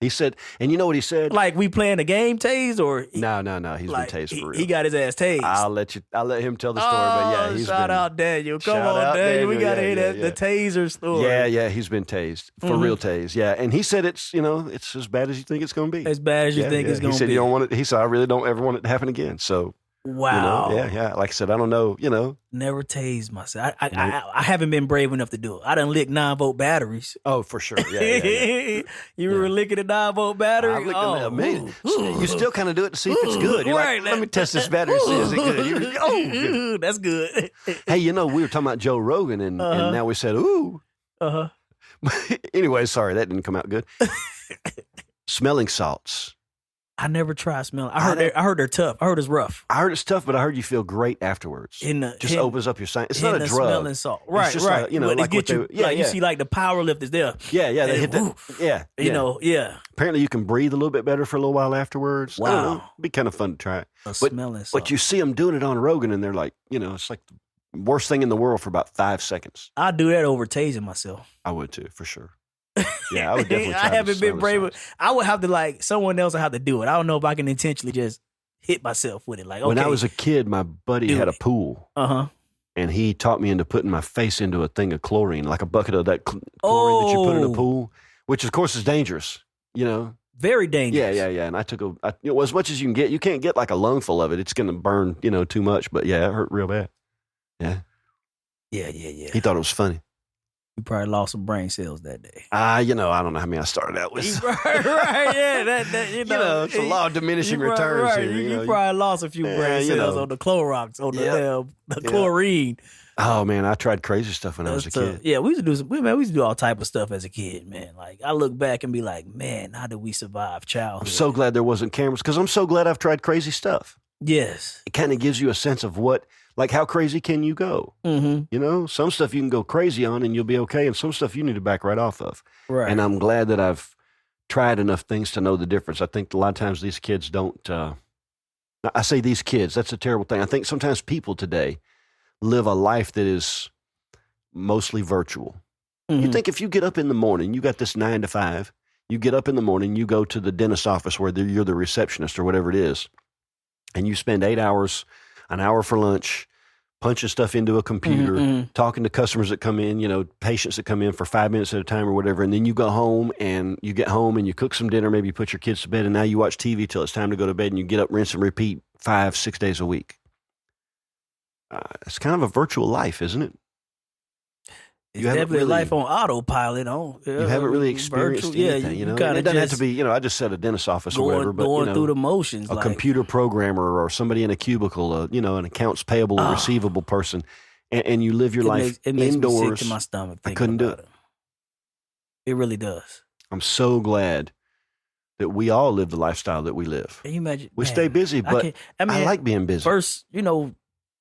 [SPEAKER 1] He said, and you know what he said?
[SPEAKER 2] like we playing a game tased or
[SPEAKER 1] No. He's
[SPEAKER 2] like,
[SPEAKER 1] been tased for real.
[SPEAKER 2] he got his ass tased.
[SPEAKER 1] I'll let him tell the story, but yeah, he's
[SPEAKER 2] shout
[SPEAKER 1] been.
[SPEAKER 2] out Daniel. Come
[SPEAKER 1] Shout
[SPEAKER 2] on,
[SPEAKER 1] out
[SPEAKER 2] Daniel. We
[SPEAKER 1] Daniel.
[SPEAKER 2] gotta
[SPEAKER 1] Yeah,
[SPEAKER 2] hear
[SPEAKER 1] yeah,
[SPEAKER 2] that
[SPEAKER 1] yeah.
[SPEAKER 2] the taser story.
[SPEAKER 1] Yeah, he's been tased for real tased. Yeah, and he said it's it's as bad as you think it's going to be.
[SPEAKER 2] As bad as you think it's gonna
[SPEAKER 1] He said
[SPEAKER 2] be.
[SPEAKER 1] you don't want it. He said I really don't ever want it to happen again. So
[SPEAKER 2] Wow.
[SPEAKER 1] yeah. Like I said, I don't know.
[SPEAKER 2] Never tased myself. I haven't been brave enough to do it. I done licked 9-volt batteries.
[SPEAKER 1] Oh, for sure. Yeah.
[SPEAKER 2] You were licking a 9-volt battery?
[SPEAKER 1] I've licked
[SPEAKER 2] Oh,
[SPEAKER 1] amazing.
[SPEAKER 2] ooh.
[SPEAKER 1] You still kind of do it to see if it's good. You're
[SPEAKER 2] Right.
[SPEAKER 1] like, let me test this battery and see is it good. Good.
[SPEAKER 2] That's good.
[SPEAKER 1] Hey, we were talking about Joe Rogan, and now we said, ooh.
[SPEAKER 2] Uh-huh.
[SPEAKER 1] Anyway, sorry, that didn't come out good. Smelling salts.
[SPEAKER 2] I never tried smelling. I heard they're tough. I heard it's rough.
[SPEAKER 1] I heard it's tough, but I heard you feel great afterwards. Just opens up your sight. It's not a drug.
[SPEAKER 2] Smelling salt. Right,
[SPEAKER 1] just
[SPEAKER 2] right.
[SPEAKER 1] like,
[SPEAKER 2] But
[SPEAKER 1] like
[SPEAKER 2] it get
[SPEAKER 1] what
[SPEAKER 2] you,
[SPEAKER 1] they-
[SPEAKER 2] you see like the power lift is there.
[SPEAKER 1] Yeah, they hit that. Yeah.
[SPEAKER 2] Yeah.
[SPEAKER 1] Apparently, you can breathe a little bit better for a little while afterwards. I don't know.
[SPEAKER 2] Wow.
[SPEAKER 1] It'd be kind of fun to try it.
[SPEAKER 2] Smelling salt.
[SPEAKER 1] But you see them doing it on Rogan, and they're like, it's like the worst thing in the world for about 5 seconds.
[SPEAKER 2] I'd do that over tasing myself.
[SPEAKER 1] I would too, for sure. Yeah, I would definitely try
[SPEAKER 2] I haven't been brave.
[SPEAKER 1] brave.
[SPEAKER 2] I would have to someone else would have to do it. I don't know if I can intentionally just hit myself with it. Like, okay.
[SPEAKER 1] When I was a kid, my buddy
[SPEAKER 2] Do
[SPEAKER 1] had a
[SPEAKER 2] it.
[SPEAKER 1] pool,
[SPEAKER 2] Uh-huh.
[SPEAKER 1] and he taught me into putting my face into a thing of chlorine, like a bucket of that chlorine that you put in a
[SPEAKER 2] Oh.
[SPEAKER 1] pool, which of course is dangerous.
[SPEAKER 2] Very dangerous.
[SPEAKER 1] Yeah. And I took as much as you can get. You can't get like a lungful of it. It's going to burn, too much. But yeah, it hurt real bad. Yeah.
[SPEAKER 2] Yeah.
[SPEAKER 1] He thought it was funny.
[SPEAKER 2] You probably lost some brain cells that day.
[SPEAKER 1] I don't know how many I started out with.
[SPEAKER 2] right, yeah. That
[SPEAKER 1] It's a law of diminishing
[SPEAKER 2] you probably-
[SPEAKER 1] returns
[SPEAKER 2] right,
[SPEAKER 1] here.
[SPEAKER 2] You probably lost a few brain cells on the Clorox, on the chlorine.
[SPEAKER 1] Oh man, I tried crazy stuff when I was a kid.
[SPEAKER 2] Yeah, we used to do all type of stuff as a kid, man. Like I look back and be like, man, how did we survive
[SPEAKER 1] I'm
[SPEAKER 2] childhood?
[SPEAKER 1] so glad there wasn't cameras because I'm so glad I've tried crazy stuff.
[SPEAKER 2] Yes.
[SPEAKER 1] It kind of gives you a sense of how crazy can you go?
[SPEAKER 2] Mm-hmm.
[SPEAKER 1] Some stuff you can go crazy on and you'll be okay, and some stuff you need to back right off of.
[SPEAKER 2] Right.
[SPEAKER 1] And I'm glad that I've tried enough things to know the difference. I think a lot of times these kids don't. I say these kids. That's a terrible thing. I think sometimes people today live a life that is mostly virtual.
[SPEAKER 2] Mm-hmm.
[SPEAKER 1] You think if you get up in the morning, you got this 9 to 5. You get up in the morning, you go to the dentist office where you're the receptionist or whatever it is, and you spend 8 hours, an hour for lunch, punching stuff into a computer, talking to customers that come in, patients that come in for 5 minutes at a time or whatever. And then you go home and you get home and you cook some dinner, maybe you put your kids to bed, and now you watch TV till it's time to go to bed and you get up, rinse and repeat 5-6 days a week. it's kind of a virtual life, isn't it?
[SPEAKER 2] It's definitely a life on autopilot.
[SPEAKER 1] You haven't really experienced anything, you know? And it doesn't have to be, you know, I just said a dentist office or whatever, but,
[SPEAKER 2] going
[SPEAKER 1] you know,
[SPEAKER 2] through the motions.
[SPEAKER 1] A computer programmer or somebody in a cubicle, you know, an accounts payable or receivable person, and you live your life
[SPEAKER 2] it makes
[SPEAKER 1] indoors.
[SPEAKER 2] Me sick to my stomach.
[SPEAKER 1] I couldn't do it.
[SPEAKER 2] It really does.
[SPEAKER 1] I'm so glad that we all live the lifestyle that we live.
[SPEAKER 2] Can you imagine?
[SPEAKER 1] We stay busy, but I like being busy.
[SPEAKER 2] First, you know,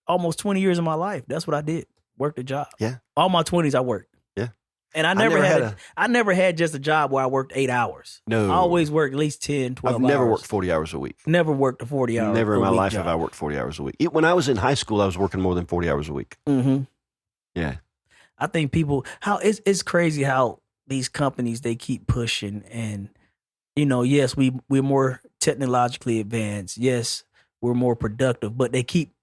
[SPEAKER 2] almost 20 years of my life, that's what I did. Worked a job.
[SPEAKER 1] Yeah.
[SPEAKER 2] All my 20s, I worked.
[SPEAKER 1] Yeah.
[SPEAKER 2] And I never had just a job where I worked 8 hours.
[SPEAKER 1] No.
[SPEAKER 2] I always worked at least 10, 12 hours.
[SPEAKER 1] I've never worked 40 hours a week.
[SPEAKER 2] Never worked a 40 hours.
[SPEAKER 1] Never in my life
[SPEAKER 2] job.
[SPEAKER 1] have I worked 40 hours a week. When I was in high school, I was working more than 40 hours a week.
[SPEAKER 2] Mm-hmm.
[SPEAKER 1] Yeah.
[SPEAKER 2] I think people, it's crazy how these companies, they keep pushing, and, you know, yes, we're more technologically advanced. Yes, we're more productive, but they keep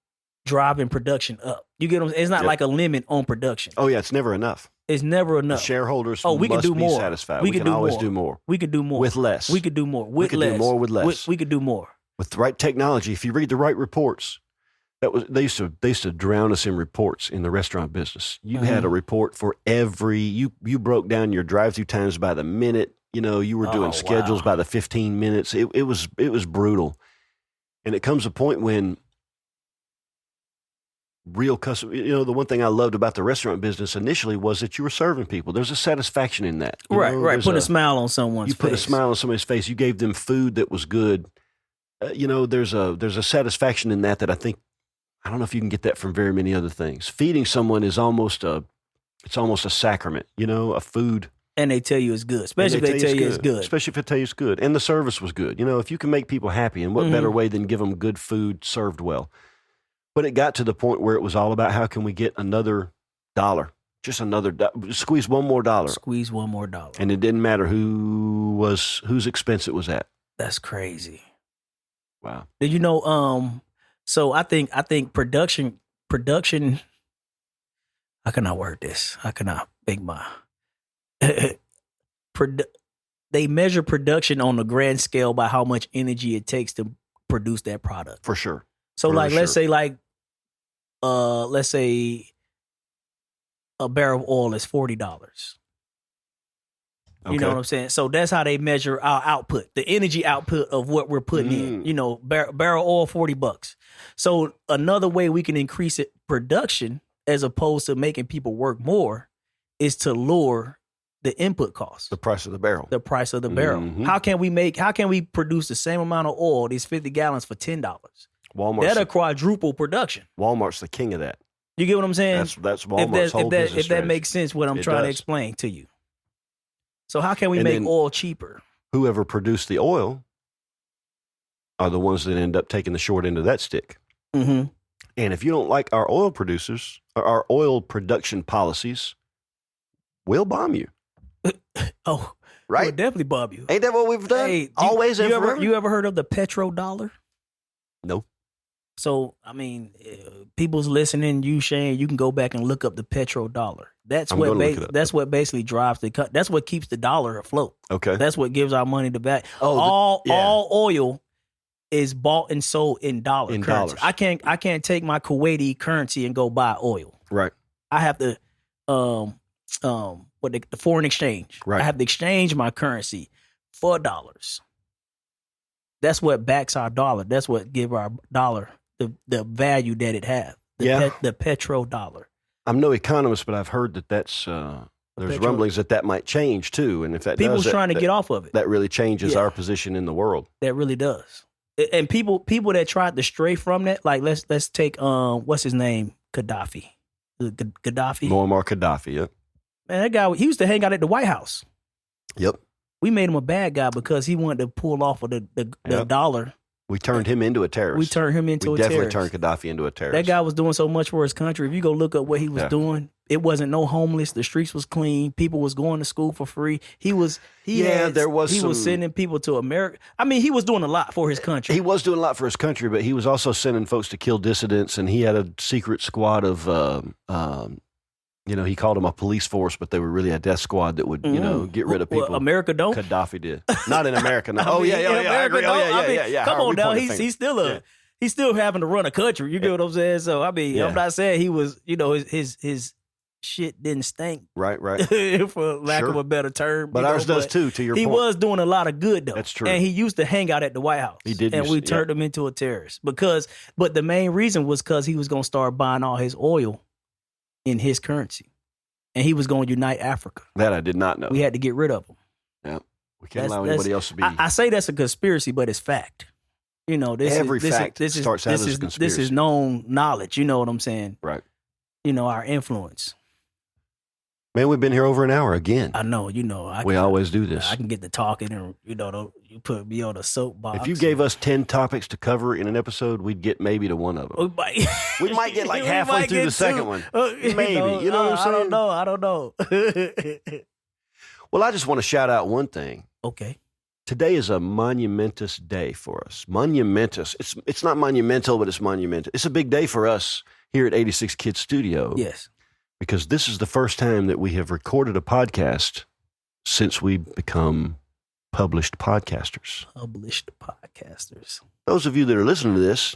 [SPEAKER 2] driving production up. You get what I'm saying? It's not like a limit on production.
[SPEAKER 1] Oh yeah, it's never enough.
[SPEAKER 2] It's never enough.
[SPEAKER 1] The shareholders
[SPEAKER 2] we
[SPEAKER 1] must
[SPEAKER 2] could do
[SPEAKER 1] be
[SPEAKER 2] more.
[SPEAKER 1] satisfied. We can always do more.
[SPEAKER 2] We could do more.
[SPEAKER 1] With less.
[SPEAKER 2] We could do more.
[SPEAKER 1] We could do more with less.
[SPEAKER 2] We could do more.
[SPEAKER 1] With the right technology, if you read the right reports, they used to drown us in reports in the restaurant business. You had a report for every you broke down your drive-through times by the minute. You know, you were doing schedules by the 15 minutes. It was brutal. And it comes a point when real customer, you know, the one thing I loved about the restaurant business initially was that you were serving people. There's a satisfaction in that.
[SPEAKER 2] Right. Put a smile on someone's face.
[SPEAKER 1] You put a smile on somebody's face. You gave them food that was good. You know, there's a satisfaction in that I think, I don't know if you can get that from very many other things. Feeding someone is almost a sacrament, you know, a food.
[SPEAKER 2] And they tell you it's good, especially if they tell you it's good.
[SPEAKER 1] Especially if they tell you it's good. And the service was good. You know, if you can make people happy, and what better way than give them good food served well. But it got to the point where it was all about how can we get another dollar, just another squeeze one more dollar.
[SPEAKER 2] Squeeze one more dollar.
[SPEAKER 1] And it didn't matter whose expense it was at.
[SPEAKER 2] That's crazy.
[SPEAKER 1] Wow.
[SPEAKER 2] Did you know, so I think production, how can I word this? How can I make my they measure production on a grand scale by how much energy it takes to produce that product.
[SPEAKER 1] For sure.
[SPEAKER 2] So let's say a barrel of oil is $40.
[SPEAKER 1] Okay.
[SPEAKER 2] You know what I'm saying? So that's how they measure our output, the energy output of what we're putting in. You know, barrel oil, $40. So another way we can increase production as opposed to making people work more is to lower the input cost.
[SPEAKER 1] The price of the barrel.
[SPEAKER 2] The price of the barrel.
[SPEAKER 1] Mm-hmm.
[SPEAKER 2] How can we produce the same amount of oil, these 50 gallons, for $10? That'll quadruple production.
[SPEAKER 1] Walmart's the king of that.
[SPEAKER 2] You get what I'm saying?
[SPEAKER 1] That's Walmart's whole business
[SPEAKER 2] If that
[SPEAKER 1] strategy.
[SPEAKER 2] makes sense, what I'm trying to explain to you. So how can we make oil cheaper?
[SPEAKER 1] Whoever produced the oil are the ones that end up taking the short end of that stick.
[SPEAKER 2] Mm-hmm.
[SPEAKER 1] And if you don't like our oil producers, or our oil production policies, we'll bomb you.
[SPEAKER 2] Oh,
[SPEAKER 1] right?
[SPEAKER 2] We'll definitely bomb you.
[SPEAKER 1] Ain't that what we've done?
[SPEAKER 2] Hey,
[SPEAKER 1] always and forever?
[SPEAKER 2] You ever heard of the petrodollar?
[SPEAKER 1] No.
[SPEAKER 2] So, I mean, people's listening, you, Shane, you can go back and look up the petrodollar. That's what basically drives that's what keeps the dollar afloat.
[SPEAKER 1] Okay.
[SPEAKER 2] That's what gives our money to back.
[SPEAKER 1] Oh,
[SPEAKER 2] all oil is bought and sold in currency.
[SPEAKER 1] Dollars.
[SPEAKER 2] I can't take my Kuwaiti currency and go buy oil.
[SPEAKER 1] Right.
[SPEAKER 2] I have to the foreign exchange.
[SPEAKER 1] Right.
[SPEAKER 2] I have to exchange my currency for dollars. That's what backs our dollar. That's what give our dollar the value that it has. The petrodollar.
[SPEAKER 1] I'm no economist, but I've heard that's there's rumblings that might change too. And if that
[SPEAKER 2] people's
[SPEAKER 1] does,
[SPEAKER 2] trying to get off of it.
[SPEAKER 1] That really changes our position in the world.
[SPEAKER 2] That really does. And people that tried to stray from that, like let's take what's his name, Gaddafi. Gaddafi.
[SPEAKER 1] Muammar Gaddafi. Yep.
[SPEAKER 2] Man, that guy, he used to hang out at the White House.
[SPEAKER 1] Yep.
[SPEAKER 2] We made him a bad guy because he wanted to pull off of the dollar.
[SPEAKER 1] We turned him into a terrorist.
[SPEAKER 2] We
[SPEAKER 1] definitely turned Gaddafi into a terrorist.
[SPEAKER 2] That guy was doing so much for his country. If you go look up what he was doing, it wasn't no homeless. The streets was clean. People was going to school for free. He was sending people to America. I mean, he was doing a lot for his country.
[SPEAKER 1] He was doing a lot for his country, but he was also sending folks to kill dissidents, and he had a secret squad of he called them a police force, but they were really a death squad that would, get rid of people.
[SPEAKER 2] Well, America don't.
[SPEAKER 1] Gaddafi did. Not in America. No.
[SPEAKER 2] I agree.
[SPEAKER 1] Oh, yeah.
[SPEAKER 2] Come on now. He's still he's still having to run a country. You get what I'm saying? So I mean, I'm not saying he was, his shit didn't stink.
[SPEAKER 1] Right.
[SPEAKER 2] For lack of a better term.
[SPEAKER 1] But ours does too, to your point.
[SPEAKER 2] He was doing a lot of good though.
[SPEAKER 1] That's true.
[SPEAKER 2] And he used to hang out at the White House.
[SPEAKER 1] He did.
[SPEAKER 2] And we turned him into a terrorist. But the main reason was because he was going to start buying all his oil in his currency. And he was going to unite Africa.
[SPEAKER 1] That I did not know.
[SPEAKER 2] We had to get rid of him.
[SPEAKER 1] Yeah. We can't allow anybody else to be.
[SPEAKER 2] I say that's a conspiracy, but it's fact. Every
[SPEAKER 1] fact starts out as a conspiracy.
[SPEAKER 2] This is known knowledge. You know what I'm saying?
[SPEAKER 1] Right.
[SPEAKER 2] Our influence.
[SPEAKER 1] Man, we've been here over an hour again.
[SPEAKER 2] I know.
[SPEAKER 1] We always do this.
[SPEAKER 2] I can get to talking and, you put me on a soapbox.
[SPEAKER 1] If you gave us 10 topics to cover in an episode, we'd get maybe to one of them. We might get like halfway through the second one. Maybe. You know what I'm saying?
[SPEAKER 2] I don't know.
[SPEAKER 1] Well, I just want to shout out one thing.
[SPEAKER 2] Okay.
[SPEAKER 1] Today is a monumentous day for us. Monumentous. It's not monumental, but it's monumental. It's a big day for us here at 86 Kids Studio.
[SPEAKER 2] Yes.
[SPEAKER 1] Because this is the first time that we have recorded a podcast since we become published podcasters. Those of you that are listening to this,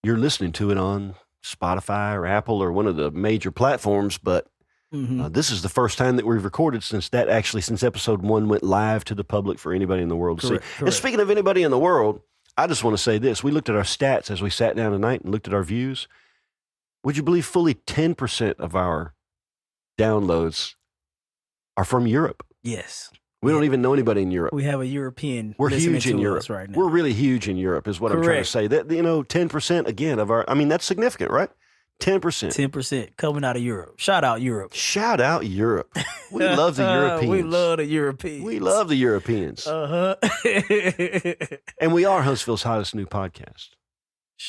[SPEAKER 1] you're listening to it on Spotify or Apple or one of the major platforms, but this is the first time that we've recorded since episode 1 went live to the public for anybody in the world to see. And speaking of anybody in the world, I just want to say this. We looked at our stats as we sat down tonight and looked at our views. Would you believe fully 10% of our downloads are from Europe?
[SPEAKER 2] Yes.
[SPEAKER 1] We don't even know anybody in Europe.
[SPEAKER 2] We have a European.
[SPEAKER 1] We're huge in Europe
[SPEAKER 2] right now.
[SPEAKER 1] We're really huge in Europe is what I'm trying to say. That 10% again of our, that's significant, right? 10%.
[SPEAKER 2] 10% coming out of Europe. Shout out Europe.
[SPEAKER 1] Shout out Europe. We love the Europeans.
[SPEAKER 2] We love the Europeans.
[SPEAKER 1] We love the Europeans. And we are Huntsville's hottest new podcast.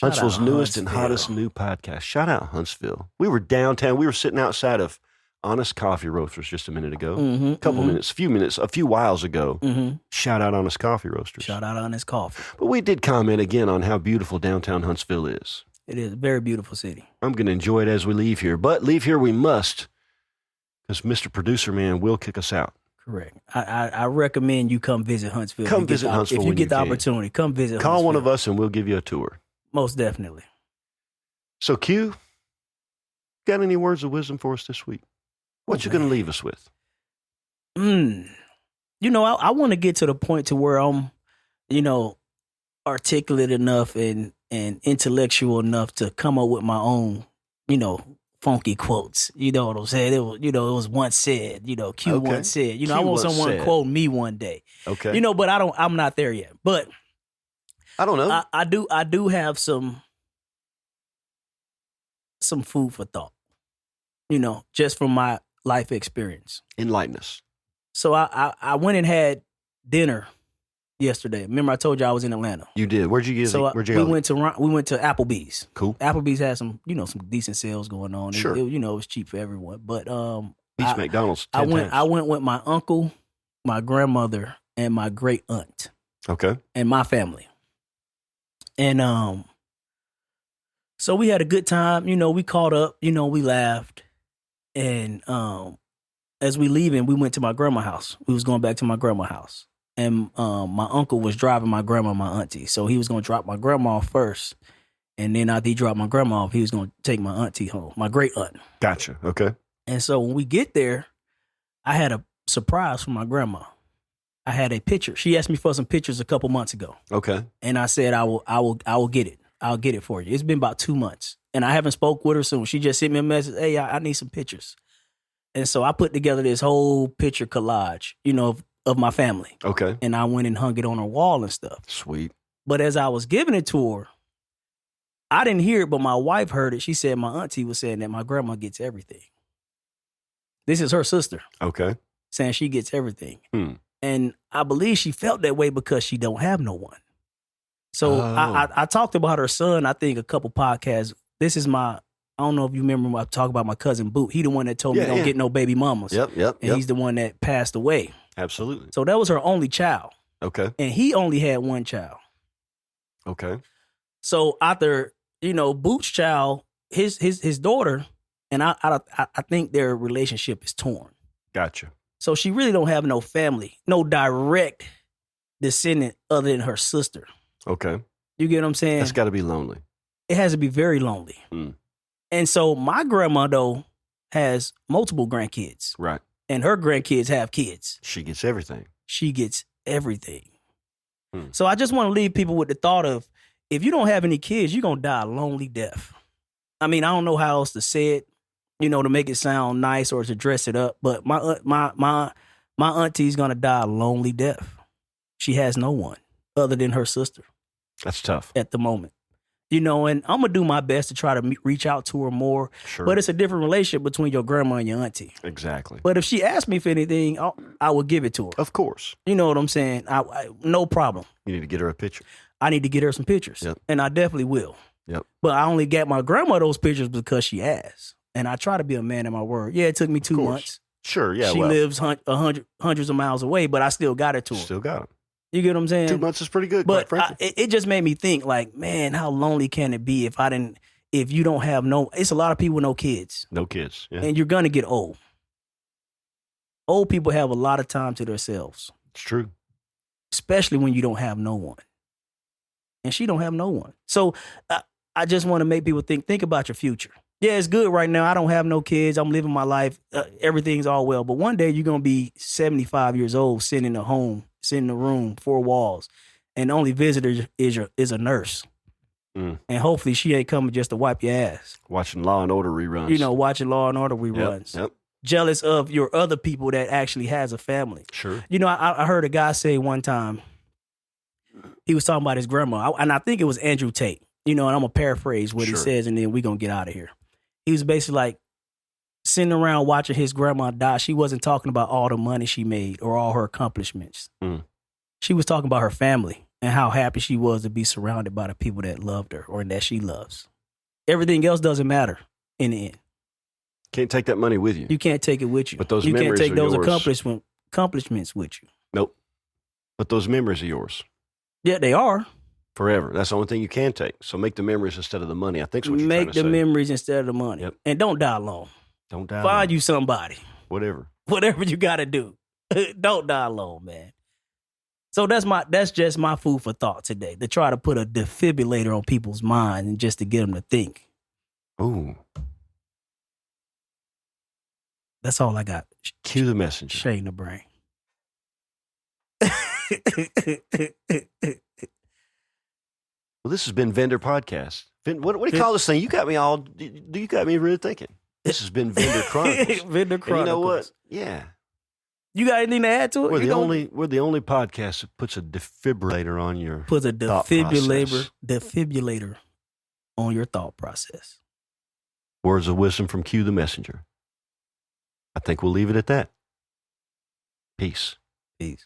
[SPEAKER 1] Huntsville's newest and hottest new podcast. Shout out Huntsville. We were downtown. We were sitting outside of Honest Coffee Roasters just a minute ago. A few whiles ago. Shout out Honest Coffee Roasters.
[SPEAKER 2] Shout out Honest Coffee.
[SPEAKER 1] But we did comment again on how beautiful downtown Huntsville is.
[SPEAKER 2] It is a very beautiful city.
[SPEAKER 1] I'm going to enjoy it as we leave here. But leave here we must, because Mr. Producer Man will kick us out.
[SPEAKER 2] Correct. I recommend you come visit Huntsville.
[SPEAKER 1] Come visit Huntsville
[SPEAKER 2] if you get the opportunity. Come visit
[SPEAKER 1] Call
[SPEAKER 2] Huntsville.
[SPEAKER 1] one of us and we'll give you a tour.
[SPEAKER 2] Most definitely.
[SPEAKER 1] So, Q, got any words of wisdom for us this week? What you going to leave us with?
[SPEAKER 2] I want to get to the point to where I'm, articulate enough and intellectual enough to come up with my own, funky quotes. You know what I'm saying? It was once said, Q once said, I want someone to quote me one day.
[SPEAKER 1] Okay.
[SPEAKER 2] But I'm not there yet. But
[SPEAKER 1] I don't know.
[SPEAKER 2] I do have some food for thought, just from my life experience.
[SPEAKER 1] Enlighten us.
[SPEAKER 2] So I went and had dinner yesterday. Remember I told you I was in Atlanta.
[SPEAKER 1] You did. Where'd you get?
[SPEAKER 2] We went to Applebee's.
[SPEAKER 1] Cool.
[SPEAKER 2] Applebee's had some decent sales going on.
[SPEAKER 1] Sure.
[SPEAKER 2] It was cheap for everyone. But
[SPEAKER 1] beats McDonald's.
[SPEAKER 2] I went with my uncle, my grandmother, and my great aunt.
[SPEAKER 1] Okay.
[SPEAKER 2] And my family. And so we had a good time. We caught up. We laughed. And as we leaving, we went to my grandma's house. We was going back to my grandma's house. And my uncle was driving my grandma and my auntie. So he was going to drop my grandma off first. And then after he dropped my grandma off, he was going to take my auntie home, my great aunt.
[SPEAKER 1] Gotcha. Okay.
[SPEAKER 2] And so when we get there, I had a surprise from my grandma. I had a picture. She asked me for some pictures a couple months ago.
[SPEAKER 1] Okay.
[SPEAKER 2] And I said, I will get it. I'll get it for you. It's been about 2 months. And I haven't spoke with her soon. She just sent me a message. Hey, I need some pictures. And so I put together this whole picture collage, of my family.
[SPEAKER 1] Okay.
[SPEAKER 2] And I went and hung it on her wall and stuff.
[SPEAKER 1] Sweet.
[SPEAKER 2] But as I was giving it to her, I didn't hear it, but my wife heard it. She said my auntie was saying that my grandma gets everything. This is her sister.
[SPEAKER 1] Okay.
[SPEAKER 2] Saying she gets everything. And I believe she felt that way because she don't have no one. So I talked about her son, I think, a couple podcasts. This is I don't know if you remember when I talked about my cousin Boot. He the one that told me don't get no baby mamas.
[SPEAKER 1] Yep.
[SPEAKER 2] And he's the one that passed away.
[SPEAKER 1] Absolutely.
[SPEAKER 2] So that was her only child.
[SPEAKER 1] Okay.
[SPEAKER 2] And he only had one child.
[SPEAKER 1] Okay.
[SPEAKER 2] So after, Boot's child, his daughter, and I think their relationship is torn.
[SPEAKER 1] Gotcha.
[SPEAKER 2] So she really don't have no family, no direct descendant other than her sister.
[SPEAKER 1] Okay.
[SPEAKER 2] You get what I'm saying?
[SPEAKER 1] That's got to be lonely.
[SPEAKER 2] It has to be very lonely.
[SPEAKER 1] Mm.
[SPEAKER 2] And so my grandma, though, has multiple grandkids.
[SPEAKER 1] Right.
[SPEAKER 2] And her grandkids have kids.
[SPEAKER 1] She gets everything.
[SPEAKER 2] She gets everything.
[SPEAKER 1] Hmm.
[SPEAKER 2] So I just want to leave people with the thought of, if you don't have any kids, you're going to die a lonely death. I mean, I don't know how else to say it, to make it sound nice or to dress it up, but my auntie's going to die a lonely death. She has no one other than her sister.
[SPEAKER 1] That's tough.
[SPEAKER 2] At the moment. And I'm going to do my best to try to reach out to her more.
[SPEAKER 1] Sure.
[SPEAKER 2] But it's a different relationship between your grandma and your auntie.
[SPEAKER 1] Exactly.
[SPEAKER 2] But if she asked me for anything, I would give it to her.
[SPEAKER 1] Of course.
[SPEAKER 2] You know what I'm saying? No problem.
[SPEAKER 1] You need to get her a picture.
[SPEAKER 2] I need to get her some pictures.
[SPEAKER 1] Yep.
[SPEAKER 2] And I definitely will.
[SPEAKER 1] Yep.
[SPEAKER 2] But I only get my grandma those pictures because she asked. And I try to be a man of my word. Yeah, it took me 2 months.
[SPEAKER 1] Sure, yeah.
[SPEAKER 2] She lives hundreds of miles away, but I still got it to her.
[SPEAKER 1] Still got them.
[SPEAKER 2] You get what I'm saying?
[SPEAKER 1] 2 months is pretty good,
[SPEAKER 2] but
[SPEAKER 1] quite frankly.
[SPEAKER 2] it just made me think, like, man, how lonely can it be if you don't have it's a lot of people with no kids.
[SPEAKER 1] No kids. Yeah.
[SPEAKER 2] And you're going to get old. Old people have a lot of time to themselves.
[SPEAKER 1] It's true.
[SPEAKER 2] Especially when you don't have no one. And she don't have no one. So I just want to make people think about your future. Yeah, it's good right now. I don't have no kids. I'm living my life. Everything's all well. But one day you're going to be 75 years old, sitting in a home, sitting in a room, 4 walls, and the only visitor is a nurse.
[SPEAKER 1] Mm.
[SPEAKER 2] And hopefully she ain't coming just to wipe your ass.
[SPEAKER 1] Watching Law and Order reruns.
[SPEAKER 2] Watching Law and Order reruns.
[SPEAKER 1] Yep.
[SPEAKER 2] Jealous of your other people that actually has a family.
[SPEAKER 1] Sure.
[SPEAKER 2] I heard a guy say one time, he was talking about his grandma, and I think it was Andrew Tate. And I'm going to paraphrase what he says, and then we're going to get out of here. He was basically like sitting around watching his grandma die. She wasn't talking about all the money she made or all her accomplishments. Mm. She was talking about her family and how happy she was to be surrounded by the people that loved her or that she loves. Everything else doesn't matter in the end.
[SPEAKER 1] Can't take that money with you.
[SPEAKER 2] You can't take it with you.
[SPEAKER 1] But those
[SPEAKER 2] you
[SPEAKER 1] memories
[SPEAKER 2] can't take
[SPEAKER 1] are
[SPEAKER 2] those
[SPEAKER 1] yours.
[SPEAKER 2] accomplishments with you.
[SPEAKER 1] Nope. But those memories are yours.
[SPEAKER 2] Yeah, they are.
[SPEAKER 1] Forever. That's the only thing you can take. So make the memories instead of the money. I think that's what you're trying to say.
[SPEAKER 2] Make the memories instead of the money. Yep. And don't die alone.
[SPEAKER 1] Don't die alone.
[SPEAKER 2] Find you somebody.
[SPEAKER 1] Whatever
[SPEAKER 2] you got to do. Don't die alone, man. So that's just my food for thought today, to try to put a defibrillator on people's minds and just to get them to think.
[SPEAKER 1] Ooh.
[SPEAKER 2] That's all I got.
[SPEAKER 1] Cue the messenger.
[SPEAKER 2] Shane the brain.
[SPEAKER 1] Well, this has been Vendor Podcast. What do you call this thing? You got me really thinking. This has been Vendor Chronicles.
[SPEAKER 2] Vendor Chronicles.
[SPEAKER 1] And you know what? Yeah.
[SPEAKER 2] You got anything to add to it?
[SPEAKER 1] We're the only podcast that puts a defibrillator on your
[SPEAKER 2] defibrillator on your thought process.
[SPEAKER 1] Words of wisdom from Q the Messenger. I think we'll leave it at that. Peace.
[SPEAKER 2] Peace.